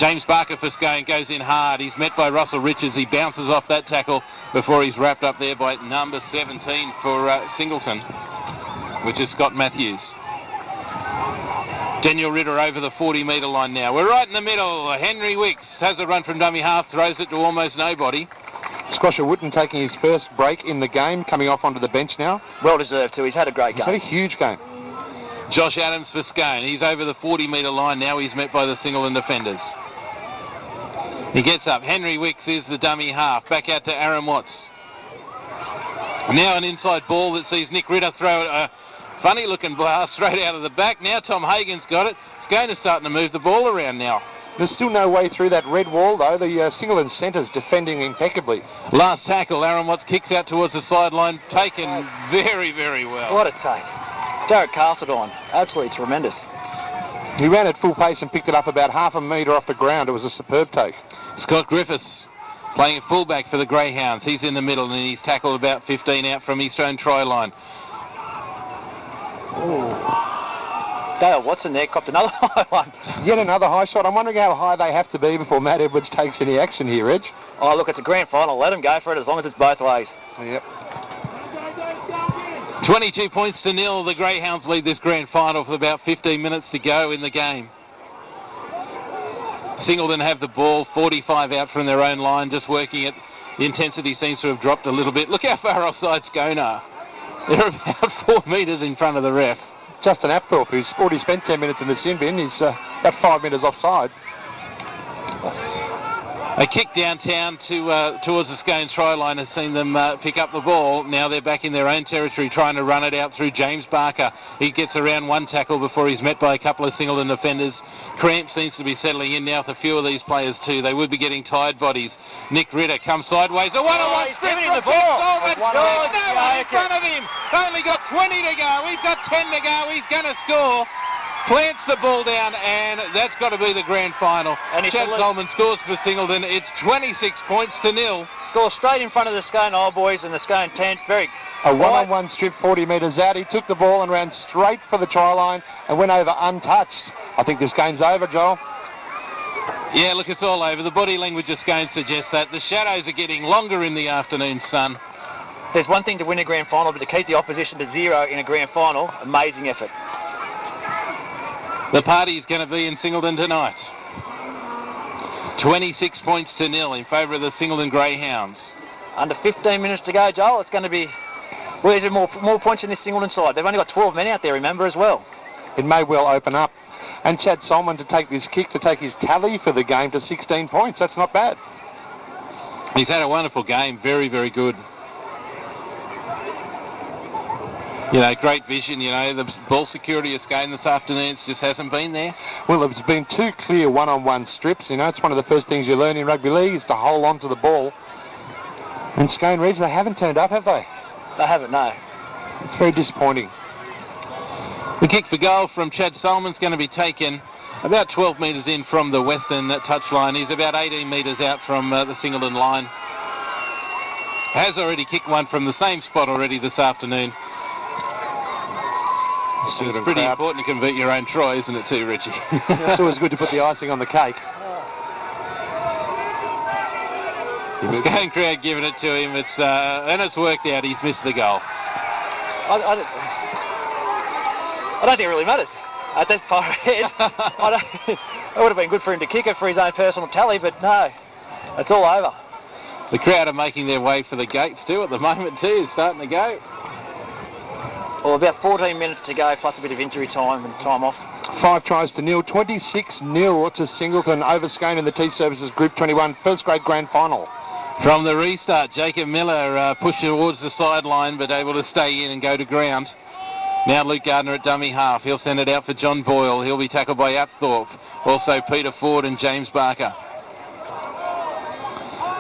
James Barker for Scone goes in hard. He's met by Russell Richards. He bounces off that tackle before he's wrapped up there by number 17 for Singleton, which is Scott Matthews. Daniel Ritter over the 40-metre line now. We're right in the middle. Henry Wicks has a run from dummy half, throws it to almost nobody. Squasher Wooten taking his first break in the game, coming off onto the bench now. Well deserved too. He's had a great game. He's had a huge game. Josh Adams for Scone. He's over the 40-metre line now. He's met by the Singleton defenders. He gets up. Henry Wicks is the dummy half. Back out to Aaron Watts. Now an inside ball that sees Nick Ritter throw a funny-looking blast straight out of the back. Now Tom Hagen's got it. Scone is starting to move the ball around now. There's still no way through that red wall, though. The Singleton centre's defending impeccably. Last tackle, Aaron Watts kicks out towards the sideline. Taken very, very well. What a take. Jarrett Castledine, absolutely tremendous. He ran at full pace and picked it up about half a metre off the ground. It was a superb take. Scott Griffiths playing at fullback for the Greyhounds. He's in the middle and he's tackled about 15 out from his own try line. Ooh. Dale Watson there copped another high one. Yet another high shot. I'm wondering how high they have to be before Matt Edwards takes any action here, Reg. Oh, look, it's a grand final. Let him go for it as long as it's both ways. Yep. 22 points to nil. The Greyhounds lead this grand final with about 15 minutes to go in the game. Singleton have the ball, 45 out from their own line, just working it. The intensity seems to have dropped a little bit. Look how far offside Scone are. They're about 4 metres in front of the ref. Justin Apthorpe, who's already spent 10 minutes in the sin bin, is about 5 metres offside. A kick downtown towards the Scone try line has seen them pick up the ball. Now they're back in their own territory trying to run it out through James Barker. He gets around one tackle before he's met by a couple of Singleton defenders. Cramp seems to be settling in now with a few of these players too. They would be getting tired bodies. Nick Ritter comes sideways. A one-on-one strip from the ball. No one in front of him. Only got 20 to go. He's got 10 to go. He's going to score. Plants the ball down, and that's got to be the grand final. And Chad Solomon scores for Singleton. It's 26 points to nil. Scores straight in front of the Scone Old Boys and the Scone 10. A one-on-one strip 40 metres out. He took the ball and ran straight for the try line and went over untouched. I think this game's over, Joel. Yeah, look, it's all over. The body language of Scone suggests that. The shadows are getting longer in the afternoon sun. There's one thing to win a grand final, but to keep the opposition to 0 in a grand final, amazing effort. The party's going to be in Singleton tonight. 26 points to nil in favour of the Singleton Greyhounds. Under 15 minutes to go, Joel. It's going to be... Well, there's more points in this Singleton side. They've only got 12 men out there, remember, as well. It may well open up. And Chad Solomon to take this kick, to take his tally for the game to 16 points. That's not bad. He's had a wonderful game. Very, very good. You know, great vision. You know, the ball security of Scone this afternoon just hasn't been there. Well, it's been 2 clear one-on-one strips. You know, it's one of the first things you learn in rugby league is to hold on to the ball. And Scone Reds, they haven't turned up, have they? They haven't, no. It's very disappointing. The kick for goal from Chad Solomon's going to be taken about 12 metres in from the western touchline. He's about 18 metres out from the Singleton line. Has already kicked one from the same spot already this afternoon. It's pretty important to convert your own try, isn't it too, Richie? It's always good to put the icing on the cake. Scone crowd giving it to him. And it's worked out. He's missed the goal. I don't think it really matters at that far ahead. It would have been good for him to kick it for his own personal tally, but no, it's all over. The crowd are making their way for the gates too at the moment too, starting to go. Well, about 14 minutes to go, plus a bit of injury time and time off. 5 tries to nil, 26-0 to Singleton over Scone in the T-Services Group 21 first grade grand final. From the restart, Jacob Miller pushed towards the sideline but able to stay in and go to ground. Now Luke Gardner at dummy half. He'll send it out for John Boyle. He'll be tackled by Apthorpe. Also Peter Ford and James Barker.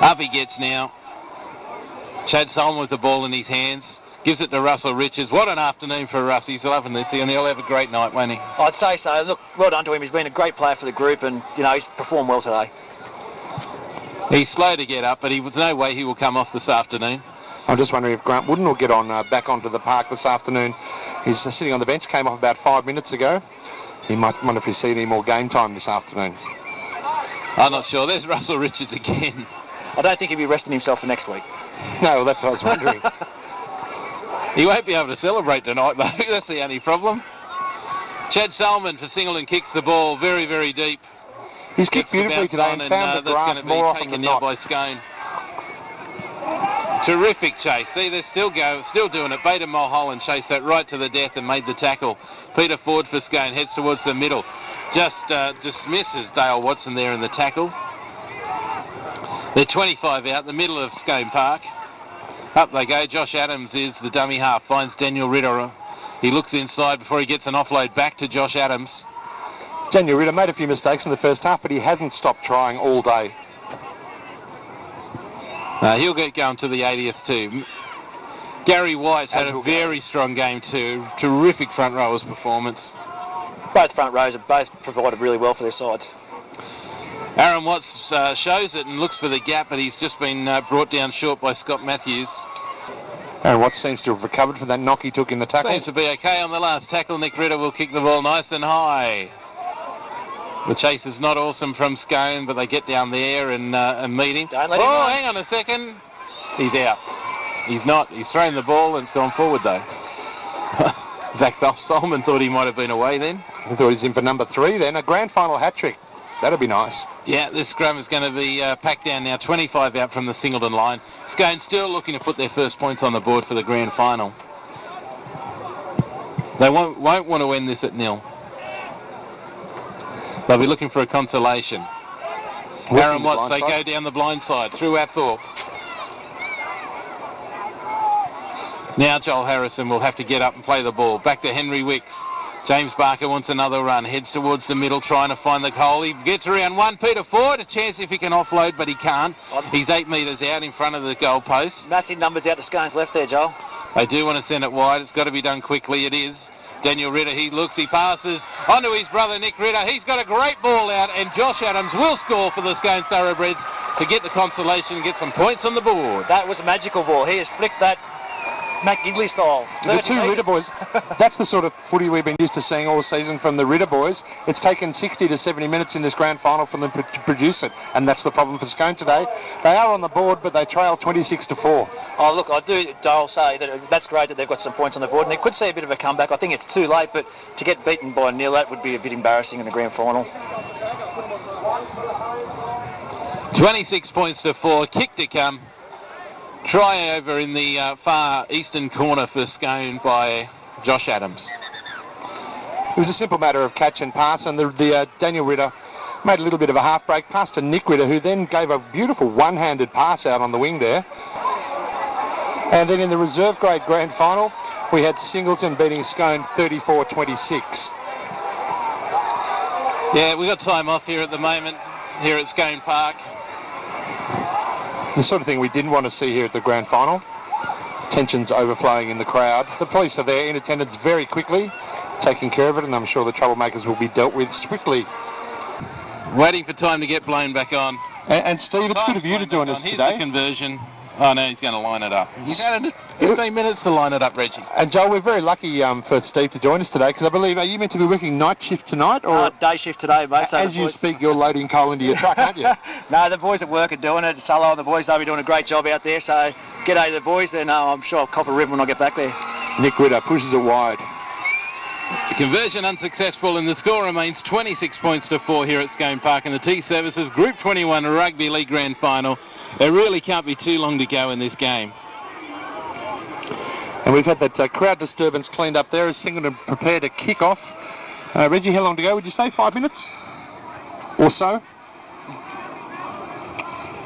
Up he gets now. Chad Solomon with the ball in his hands. Gives it to Russell Richards. What an afternoon for Russ. He's loving this, and he'll have a great night, won't he? I'd say so. Look, well done to him. He's been a great player for the group, and, you know, he's performed well today. He's slow to get up, but there's no way he will come off this afternoon. I'm just wondering if Grant Wooden will get on back onto the park this afternoon. He's sitting on the bench, came off about 5 minutes ago. He might wonder if he's seen any more game time this afternoon. I'm not sure. There's Russell Richards again. I don't think he'll be resting himself for next week. No, that's what I was wondering. He won't be able to celebrate tonight, though. That's the only problem. Chad Solomon for Singleton kicks the ball very, very deep. He's kicked beautifully today and found the grass more often than not. By Scone. Terrific chase. See, they're still doing it. Beta Mulholland chased that right to the death and made the tackle. Peter Ford for Scone heads towards the middle. Just dismisses Dale Watson there in the tackle. They're 25 out, the middle of Scone Park. Up they go. Josh Adams is the dummy half. Finds Daniel Ritter. He looks inside before he gets an offload back to Josh Adams. Daniel Ritter made a few mistakes in the first half, but he hasn't stopped trying all day. He'll get going to the 80th too. Gary White had a very strong game too. Terrific front rowers performance. Both front rows have both provided really well for their sides. Aaron Watts shows it and looks for the gap, but he's just been brought down short by Scott Matthews. Aaron Watts seems to have recovered from that knock he took in the tackle. Seems to be okay on the last tackle. Nick Ritter will kick the ball nice and high. The chase is not awesome from Scone, but they get down there and meet him. Don't let him run. Hang on a second. He's out. He's not. He's thrown the ball and it's gone forward though. Zach Solomon thought he might have been away then. I thought he's in for number 3 then. A grand final hat-trick. That'd be nice. Yeah, this scrum is going to be packed down now. 25 out from the Singleton line. Scone still looking to put their first points on the board for the grand final. They won't want to end this at 0. They'll be looking for a consolation. Aaron Watts, they go down the blind side through Athorpe. Now Joel Harrison will have to get up and play the ball. Back to Henry Wicks. James Barker wants another run. Heads towards the middle, trying to find the goal. He gets around one. Peter Ford, a chance if he can offload, but he can't. He's 8 metres out in front of the goal post. Massive numbers out to Scone's left there, Joel. They do want to send it wide. It's got to be done quickly. It is. Daniel Ritter, he looks, he passes onto his brother Nick Ritter. He's got a great ball out, and Josh Adams will score for the Scone Thoroughbreds to get the consolation and get some points on the board. That was a magical ball. He has flicked that Mac Gigley style. The 2 Ritter boys, that's the sort of footy we've been used to seeing all season from the Ritter boys. It's taken 60 to 70 minutes in this grand final for them to produce it, and that's the problem for Scone today. They are on the board, but they trail 26 to 4. Oh, look, I do, Dale, say that that's great that they've got some points on the board, and they could see a bit of a comeback. I think it's too late, but to get beaten by 0, that would be a bit embarrassing in the grand final. 26 points to 4. Kick to come. Try over in the far eastern corner for Scone by Josh Adams. It was a simple matter of catch and pass, and the Daniel Ritter made a little bit of a half break pass to Nick Ritter, who then gave a beautiful one-handed pass out on the wing there. And then in the reserve grade grand final, we had Singleton beating Scone 34-26. Yeah, we've got time off here at the moment, here at Scone Park. The sort of thing we didn't want to see here at the grand final. Tensions overflowing in the crowd. The police are there in attendance very quickly, taking care of it, and I'm sure the troublemakers will be dealt with swiftly. Waiting for time to get blown back on. And Steve, it's good of you to join us today. Here's the conversion. Oh no, he's going to line it up. He's had 15 minutes to line it up, Reggie. And Joel, we're very lucky for Steve to join us today, because I believe, are you meant to be working night shift tonight? Or day shift today, mate. So as you speak, you're loading coal into your truck, aren't you? No, the boys at work are doing it. Solo and the boys, they'll be doing a great job out there. So g'day to the boys, and I'm sure I'll cop a rib when I get back there. Nick Ritter pushes it wide. The conversion unsuccessful, and the score remains 26 points to 4 here at Scone Park in the T-Services Group 21 Rugby League Grand Final. There really can't be too long to go in this game. And we've had that crowd disturbance cleaned up there as Singleton prepare to kick off. Reggie, how long to go? Would you say 5 minutes or so?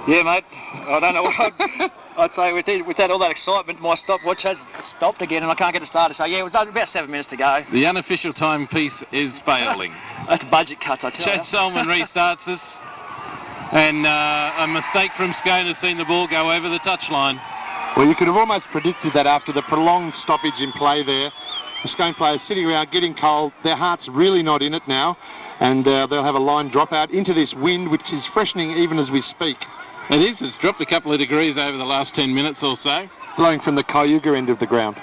Yeah, mate. I don't know what I'd say. Without all that excitement, my stopwatch has stopped again and I can't get it started. So, yeah, it was about 7 minutes to go. The unofficial timepiece is failing. That's budget cuts, I tell you. Chad Solomon restarts us. And a mistake from Scone has seen the ball go over the touchline. Well, you could have almost predicted that after the prolonged stoppage in play there. The Scone players sitting around getting cold. Their heart's really not in it now. And they'll have a line drop out into this wind, which is freshening even as we speak. It is. It's dropped a couple of degrees over the last 10 minutes or so. Blowing from the Cayuga end of the ground.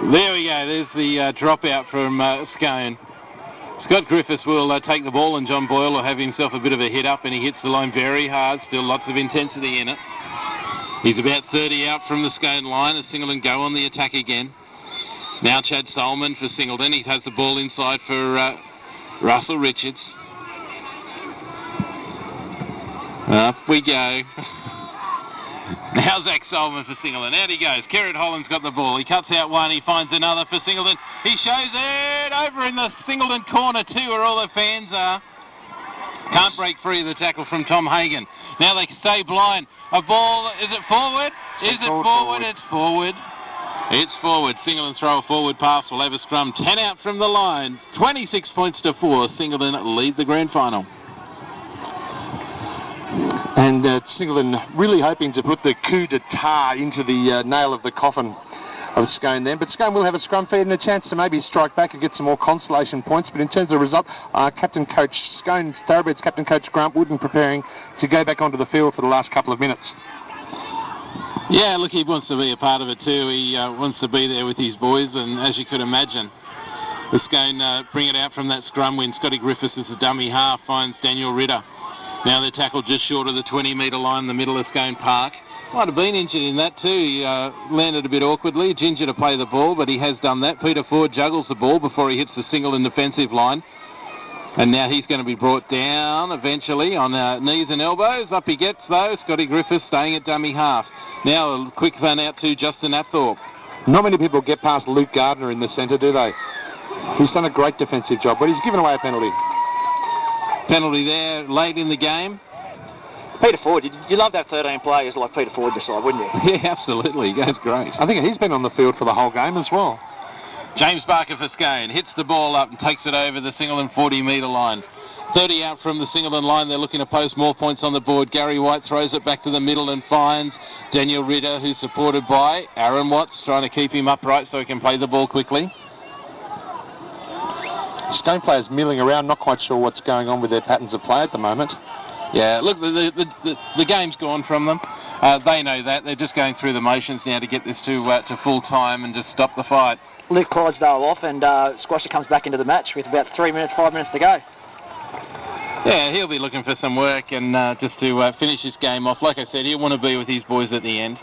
There we go. There's the dropout from Scone. Scott Griffiths will take the ball, and John Boyle will have himself a bit of a hit up, and he hits the line very hard. Still lots of intensity in it. He's about 30 out from the Scone line as Singleton go on the attack again. Now Chad Stolman for Singleton. He has the ball inside for Russell Richards. Up we go. Now Zach Solomon for Singleton. Out he goes. Kerrod Holland's got the ball. He cuts out one. He finds another for Singleton. He shows it over in the Singleton corner too, where all the fans are. Can't break free of the tackle from Tom Hagan. Now they stay blind. A ball. Is it forward? Is it forward? It's forward. It's forward. Singleton throw a forward pass. Will have a scrum. 10 out from the line. 26 points to 4. Singleton lead the grand final. And Singleton really hoping to put the coup d'etat into the nail of the coffin of Scone then. But Scone will have a scrum feed and a chance to maybe strike back and get some more consolation points. But in terms of the result, Captain Coach Scone, Thoroughbreds Captain Coach Grant Wooden preparing to go back onto the field for the last couple of minutes. Yeah, look, he wants to be a part of it too. He wants to be there with his boys, and as you could imagine, the Scone bring it out from that scrum when Scotty Griffiths is the dummy half, finds Daniel Ritter. Now they're tackled just short of the 20-metre line in the middle of Scone Park. Might have been injured in that too. He landed a bit awkwardly. Ginger to play the ball, but he has done that. Peter Ford juggles the ball before he hits the Singleton defensive line. And now he's going to be brought down eventually on knees and elbows. Up he gets though. Scotty Griffiths staying at dummy half. Now a quick run out to Justin Athorpe. Not many people get past Luke Gardner in the centre, do they? He's done a great defensive job, but he's given away a penalty. Penalty there late in the game. Peter Ford, you love that 13 players like Peter Ford beside, wouldn't you? Yeah, absolutely. He goes great. I think he's been on the field for the whole game as well. James Barker for Scone hits the ball up and takes it over the Singleton 40-metre line. 30 out from the Singleton line. They're looking to post more points on the board. Gary White throws it back to the middle and finds Daniel Ritter, who's supported by Aaron Watts, trying to keep him upright so he can play the ball quickly. Scone players milling around, not quite sure what's going on with their patterns of play at the moment. Yeah, look, the game's gone from them. They know that. They're just going through the motions now to get this to full time and just stop the fight. Luke Clydesdale off, and Squasher comes back into the match with about 5 minutes to go. Yeah, he'll be looking for some work and just to finish this game off. Like I said, he'll want to be with his boys at the end.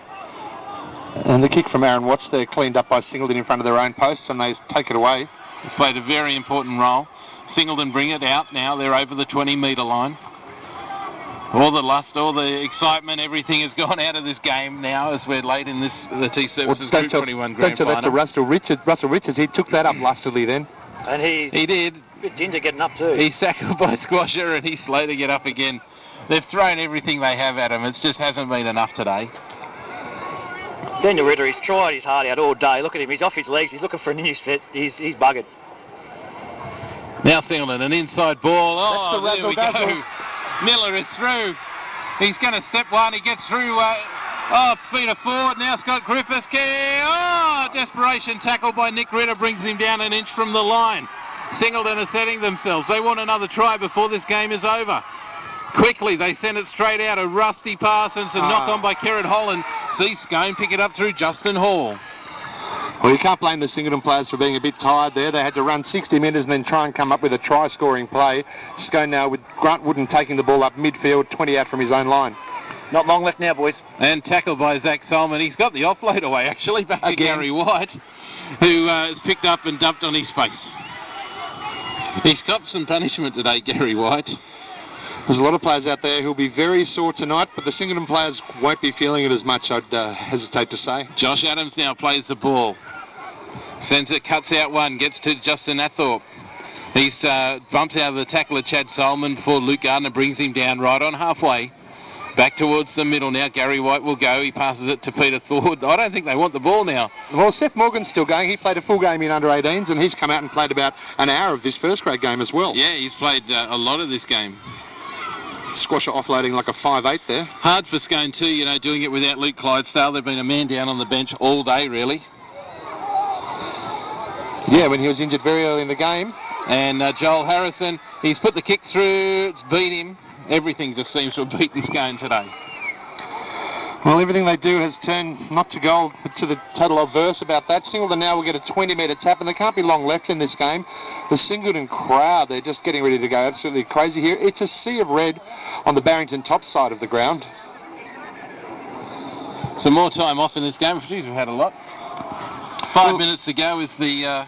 And the kick from Aaron Watts, they're cleaned up by Singleton in front of their own posts, and they take it away. It's played a very important role. Singleton bring it out now. They're over the 20-metre line. All the lust, all the excitement, everything has gone out of this game now as we're late in the T Services Group 21 Grand Final. Don't tell that to Russell Richards. He took that up lustily then. And he did. A bit ginger getting up too. He's tackled by Squasher and he's slow to get up again. They've thrown everything they have at him. It just hasn't been enough today. Daniel Ritter, he's tried his heart out all day. Look at him, he's off his legs. He's looking for a new set. He's buggered. Now Singleton, an inside ball. Oh, there we go. Miller is through. He's going to step one. He gets through. Peter Ford. Now Scott Griffiths. Desperation tackle by Nick Ritter brings him down an inch from the line. Singleton are setting themselves. They want another try before this game is over. Quickly, they send it straight out. A rusty pass and some knock on by Kerrod Holland. See Scone pick it up through Justin Hall. Well, you can't blame the Singleton players for being a bit tired there. They had to run 60 metres and then try and come up with a try-scoring play. Scone now with Grant Wooden taking the ball up midfield, 20 out from his own line. Not long left now, boys. And tackled by Zach Solomon. He's got the offload away, actually, back to Gary White, who is picked up and dumped on his face. He's copped some punishment today, Gary White. There's a lot of players out there who'll be very sore tonight, but the Singleton players won't be feeling it as much, I'd hesitate to say. Josh Adams now plays the ball. Sends it, cuts out one, gets to Justin Athorpe. He's bumped out of the tackle of Chad Solomon before Luke Gardner brings him down right on halfway. Back towards the middle now. Gary White will go. He passes it to Peter Ford. I don't think they want the ball now. Well, Seth Morgan's still going. He played a full game in under-18s, and he's come out and played about an hour of this first-grade game as well. Yeah, he's played a lot of this game. Squasher offloading like a 5'8 there. Hard for Scone too, doing it without Luke Clydesdale. They've been a man down on the bench all day, really. Yeah, when he was injured very early in the game. And Joel Harrison, he's put the kick through, it's beat him. Everything just seems to have beaten Scone today. Well, everything they do has turned not to goal, but to the total obverse about that. Singleton now will get a 20-metre tap, and there can't be long left in this game. The Singleton crowd, they're just getting ready to go absolutely crazy here. It's a sea of red on the Barrington top side of the ground. Some more time off in this game. We've had a lot. 5 minutes to go is the...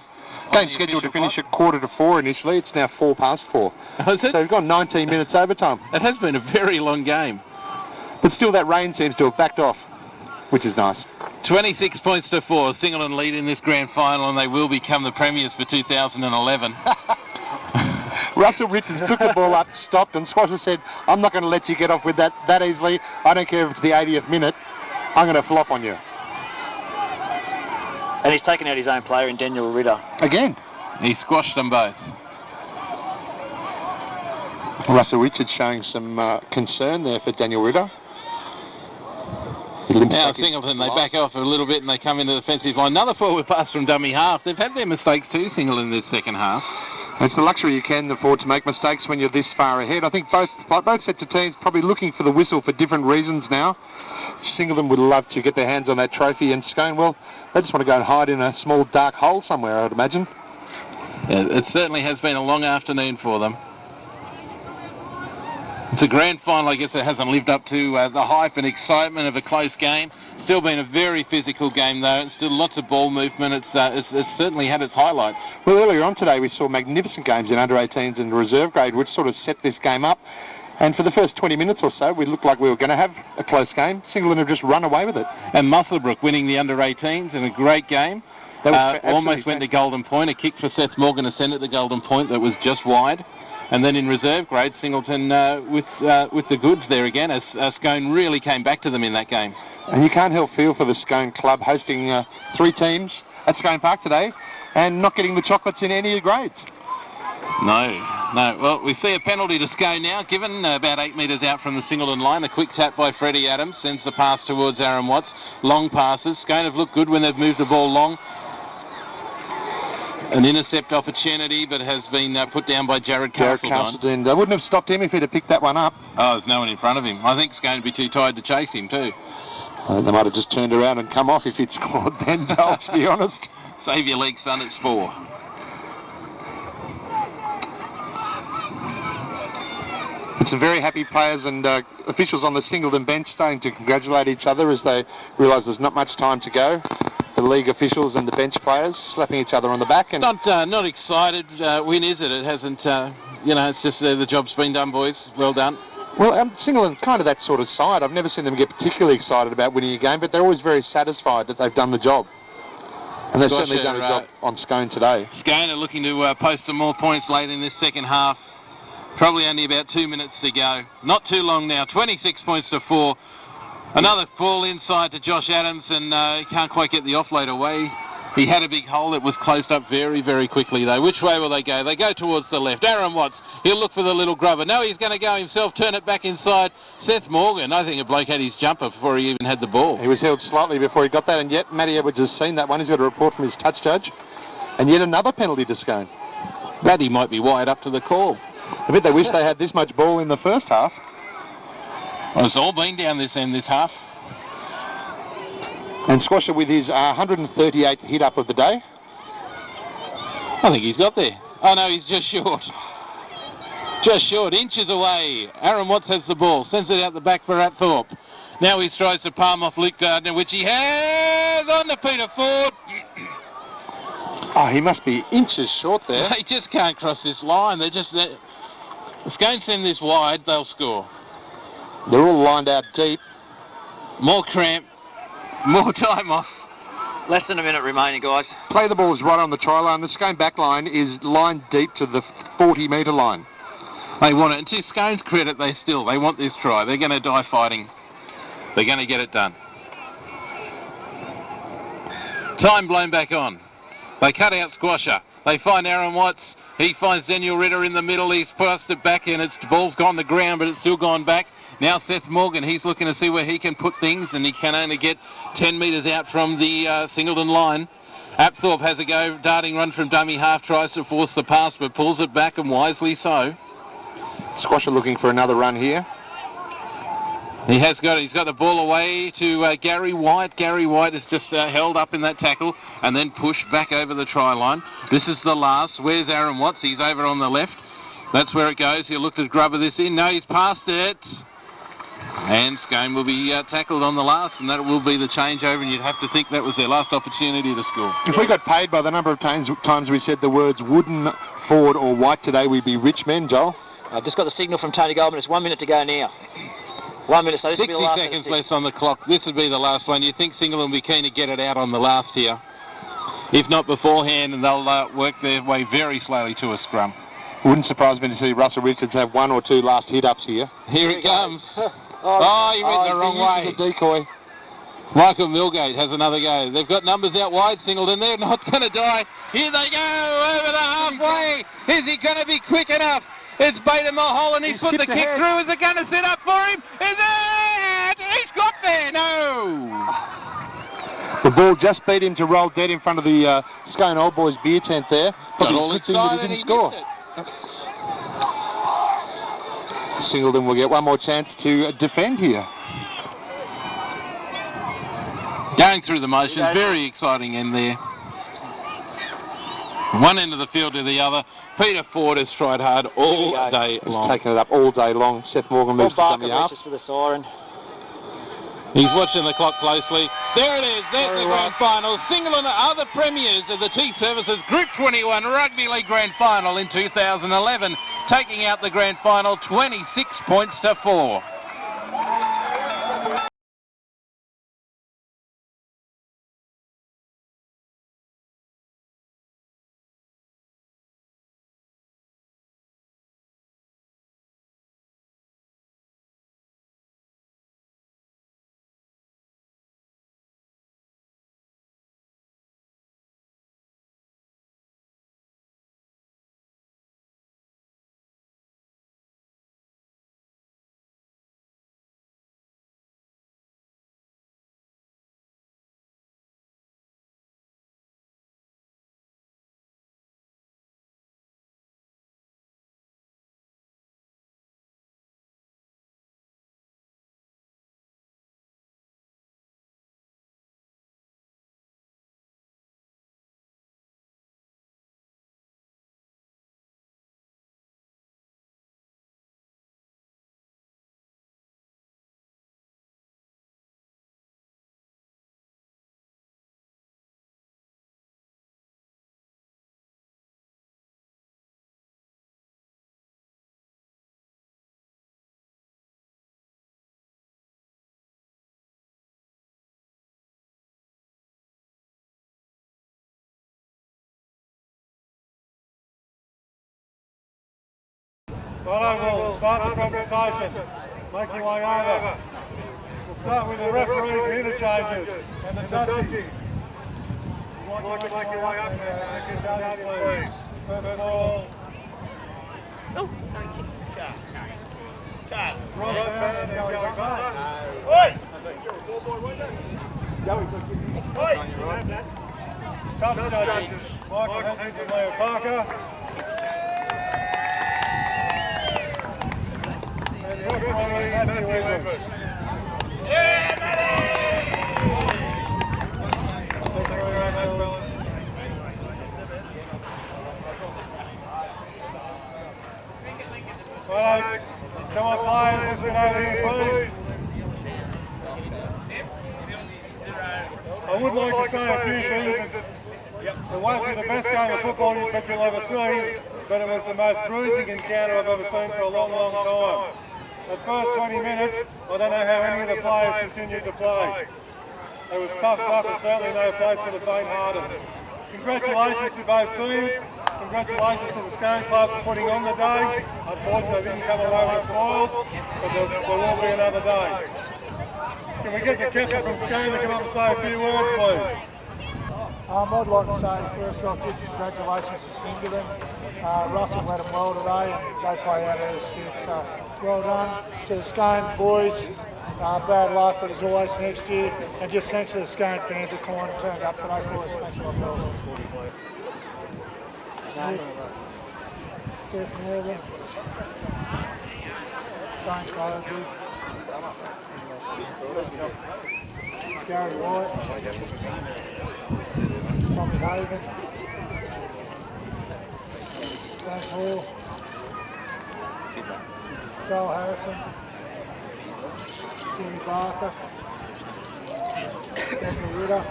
game scheduled to finish at 4:45 initially. It's now 4:04. Is it? So we've got 19 minutes overtime. It has been a very long game. But still, that rain seems to have backed off, which is nice. 26 points to 4. Singleton lead in this grand final, and they will become the premiers for 2011. Russell Richards took the ball up, stopped, and Squasher said, "I'm not going to let you get off with that easily. I don't care if it's the 80th minute. I'm going to flop on you." And he's taken out his own player in Daniel Ritter. Again. He squashed them both. Russell Richards showing some concern there for Daniel Ritter. Now Singleton, they back off a little bit and they come into the defensive line. Another forward pass from dummy half. They've had their mistakes too, Singleton, in this second half. It's the luxury you can afford to make mistakes when you're this far ahead. I think both sets of teams probably looking for the whistle for different reasons now. Singleton would love to get their hands on that trophy, and Scone, well, they just want to go and hide in a small dark hole somewhere, I'd imagine. Yeah, it certainly has been a long afternoon for them. It's a grand final, I guess it hasn't lived up to the hype and excitement of a close game. Still been a very physical game though, and still lots of ball movement. It's certainly had its highlights. Well, earlier on today we saw magnificent games in under-18s and reserve grade, which sort of set this game up. And for the first 20 minutes or so, we looked like we were going to have a close game. Singleton have just run away with it. And Musselbrook winning the under-18s in a great game. Almost went to golden point. A kick for Seth Morgan to send it to golden point that was just wide. And then in reserve grade, Singleton with the goods there again, as Scone really came back to them in that game. And you can't help feel for the Scone club hosting 3 teams at Scone Park today and not getting the chocolates in any grades. No. Well, we see a penalty to Scone now, given about 8 metres out from the Singleton line. A quick tap by Freddie Adams sends the pass towards Aaron Watts. Long passes. Scone have looked good when they've moved the ball long. An intercept opportunity, but has been put down by Jared Castledine. They wouldn't have stopped him if he'd have picked that one up. Oh, there's no one in front of him. I think Scone would be too tired to chase him too. They might have just turned around and come off if he'd scored then, to be honest. Save your leg, son, it's 4. It's some very happy players and officials on the Singleton bench starting to congratulate each other as they realise there's not much time to go. The league officials and the bench players slapping each other on the back. And not excited win, is it? It hasn't, it's just the job's been done, boys. Well done. Well, Singleton's kind of that sort of side. I've never seen them get particularly excited about winning a game, but they're always very satisfied that they've done the job. And they've certainly done a job on Scone today. Scone are looking to post some more points late in this second half. Probably only about 2 minutes to go. Not too long now. 26 points to 4. Another ball inside to Josh Adams, and he can't quite get the offload away. He had a big hole that was closed up very, very quickly, though. Which way will they go? They go towards the left. Aaron Watts, he'll look for the little grubber. No, he's going to go himself, turn it back inside. Seth Morgan, I think a bloke had his jumper before he even had the ball. He was held slightly before he got that, and yet Matty Edwards has seen that one. He's got a report from his touch judge. And yet another penalty to Scone. Matty might be wired up to the call. I bet they wish they had this much ball in the first half. Well, it's all been down this end this half. And Squasher with his 138th hit up of the day. I think he's got there. Oh no, he's just short. Just short, inches away. Aaron Watts has the ball, sends it out the back for Apthorpe. Now he tries to palm off Luke Gardner, which he has on to Peter Ford. Oh, he must be inches short there. They just can't cross this line. If Scone send this wide, they'll score. They're all lined out deep. More cramp, more time off. Less than a minute remaining, guys. Play the balls right on the try line. The Scone back line is lined deep to the 40-metre line. They want it. And to Scone's credit, they want this try. They're going to die fighting. They're going to get it done. Time blown back on. They cut out Squasher. They find Aaron Watts. He finds Daniel Ritter in the middle. He's passed it back in. The ball's gone to the ground, but it's still gone back. Now Seth Morgan, he's looking to see where he can put things, and he can only get 10 metres out from the Singleton line. Apthorpe has a go, darting run from dummy half, tries to force the pass, but pulls it back, and wisely so. Squasher looking for another run here. He's got the ball away to Gary White. Gary White is just held up in that tackle and then pushed back over the try line. This is the last. Where's Aaron Watts? He's over on the left. That's where it goes. He'll look to grubber this in. No, he's past it. And Scone will be tackled on the last, and that will be the changeover, and you'd have to think that was their last opportunity to score. If we got paid by the number of times we said the words wooden, forward or white today, we'd be rich men, Joel. I've just got the signal from Tony Goldman. It's 1 minute to go now. 1 minute, so this will be the 60 last. seconds left on the clock. This would be the last one. You think Singleton will be keen to get it out on the last here. If not beforehand, and they'll work their way very slowly to a scrum. Wouldn't surprise me to see Russell Richards have 1 or 2 last hit-ups here. Here it comes. He went the wrong way. A decoy. Michael Milgate has another go. They've got numbers out wide, Singleton. They're not going to die. Here they go, over the halfway. Is he going to be quick enough? It's baited Mulholland, and he's put the kick through. Is it going to sit up for him? Is it? He's got there. No. The ball just beat him to roll dead in front of the Scone Old Boys beer tent there. Got all excited and he score. Singleton will get one more chance to defend here. Going through the motions, very exciting end there. One end of the field to the other. Peter Ford has tried hard all day long. He's taken it up all day long. Seth Morgan moves to somebody up. For the siren. He's watching the clock closely. There it is. There's the grand final. Singleton are the premiers of the T-Services Group 21 Rugby League Grand Final in 2011, taking out the grand final 26 points to 4. Righto, we'll start the presentation. Make your way over. We'll start with the referees and interchanges and the judges. You'd like to make your way up and make your judges, please. First of all, Cut. Right down and Joey back. Oi! Touch judges. Michael Hedges and Leo Parker. And referee Matthew Edwards. Yeah, Matty! Righto, come on players, let's get over here please. I would like to say a few things. It won't be the best game of football you'll ever see, but it was the most bruising encounter I've ever seen for a long, long time. The first 20 minutes, I don't know how any of the players continued to play. It was tough stuff and certainly no place for the faint-hearted. Congratulations to both teams. Congratulations to the Scone Club for putting on the day. Unfortunately, they didn't come away with spoils, but there will be another day. Can we get the captain from Scone to come up and say a few words, please? I'd like to say first off just congratulations to Singleton. Russell led them well today and they play out of their skip, so well done to the Scone boys. Bad luck, but as always next year. And just thanks to the Scone fans that turned up today for us. Thanks a lot, fellas. Seth Morgan. Thanks, Ivy. Gary White. Tommy Haven. Frank Hall. Joel Harrison. Jimmy Barker, Henry Ritter,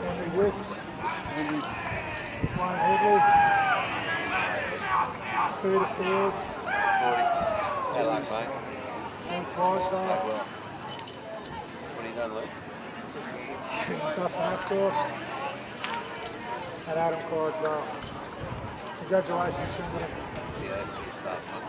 Henry Wicks, Wayne Headley, through the field, Hello, mate. Luke Clydesdale, What have you done, Luke? Dustin Apthorpe, and Adam Clydesdale. Congratulations, Singleton. Yeah, that's good stuff, mate.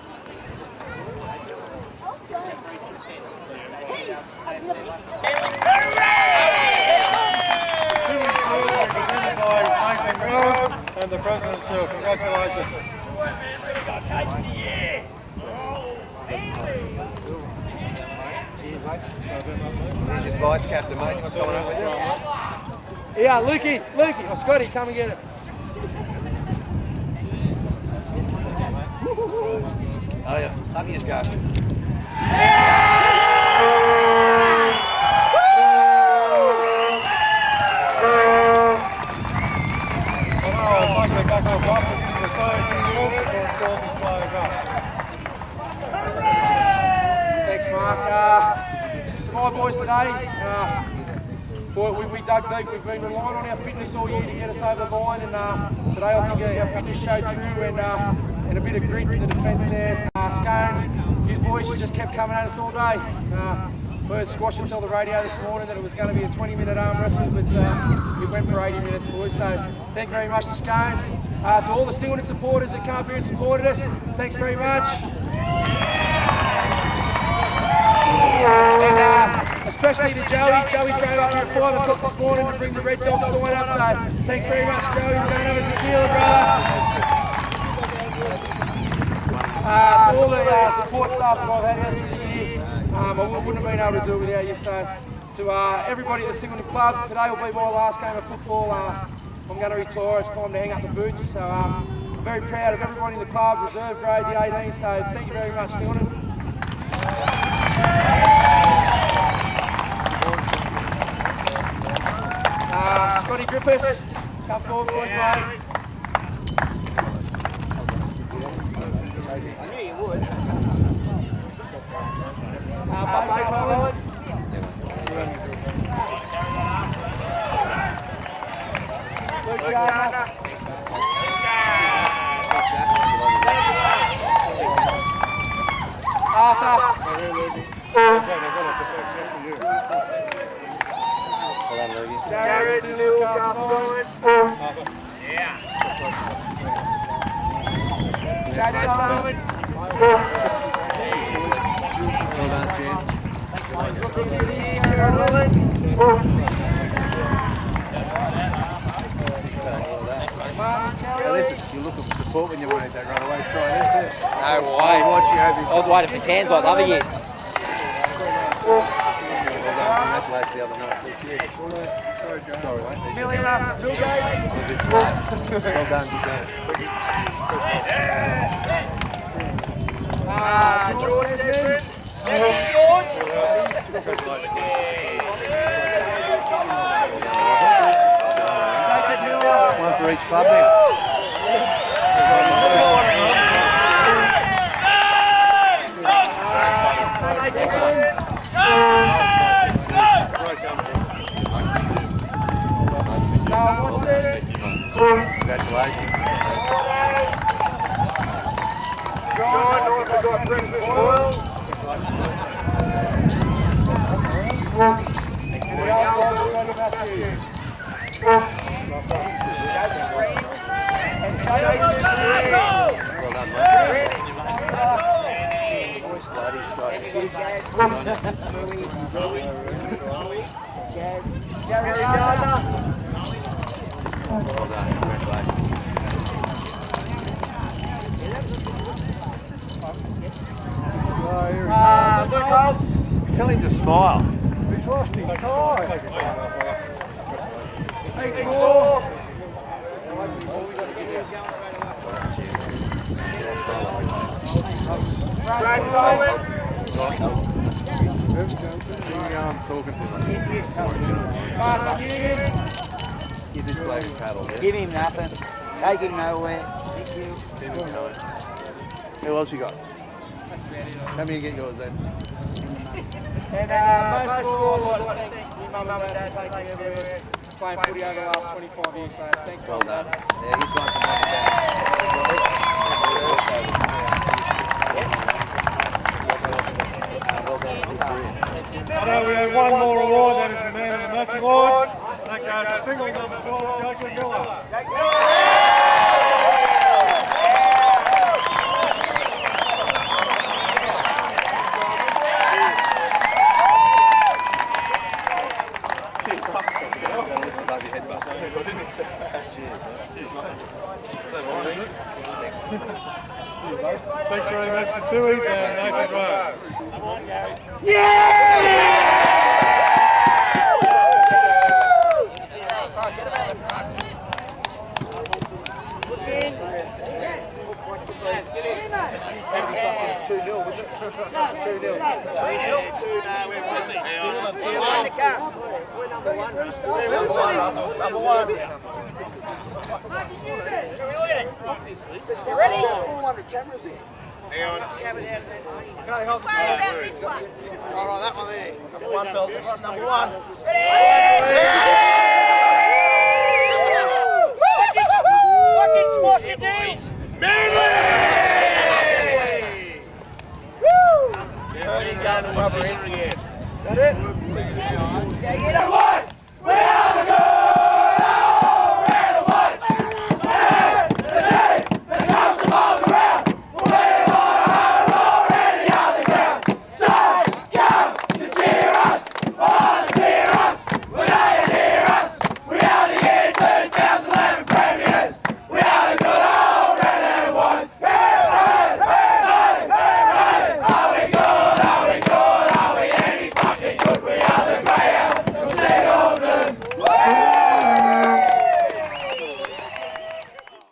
Presented by Nathan Grove and the President Sir. Congratulations. Here's your vice captain, mate. You want someone up with you? Yeah, Lukey, or Scotty, come and get it. Oh, yeah. Up you just go. Thanks, Mark. To my boys today, we dug deep. We've been relying on our fitness all year to get us over the line, and today I think our fitness showed true, and a bit of grit in the defence there. Scone, his boys just kept coming at us all day. Heard Squash until the radio this morning that it was going to be a 20-minute arm wrestle, but it went for 80 minutes, boys. So thank you very much to Scone. To all the Singleton supporters that came up here and supported us, thanks very much. And especially to Joey. Joey drove up here at 5 o'clock this morning to bring the Red Dog sign up, so thanks very much, Joey. We're going to have a tequila, brother. To all the support staff that I've had here, I wouldn't have been able to do it without you. So to everybody at the Singleton Club, today will be my last game of football. I'm going to retire. It's time to hang up the boots. So I'm very proud of everybody in the club, reserve grade, the 18. So thank you very much, Singleton. Scotty Griffiths, come forward, boys, mate. I knew you would. Jared, Listen, you're looking for support when you made that run away. Try this. No way. I was waiting for cans like the other year. Well done. Congratulations the other night. Sorry, mate. Well done, good game. One for each club then. Congratulations. Tell him to smile. He's lost his tie. Give this bloke a paddle, yeah? Give him nothing. Take him nowhere. Who else you got? How many you get yours then? And most of all, I'd like to thank your mum and dad for taking me everywhere, playing footy over the last 25 years. So thanks, well done. Yeah, he's one from Mum and Dad. I know we have one more award, that is the Man of the Match Award. That goes to single number 12, Jacob Miller. Thanks very much to Tooheys and Nathan Rose. You ready? 400 cameras there. Hang on. Can I hold this one? All right, that one there. Number one, fellas. Number one. Ready?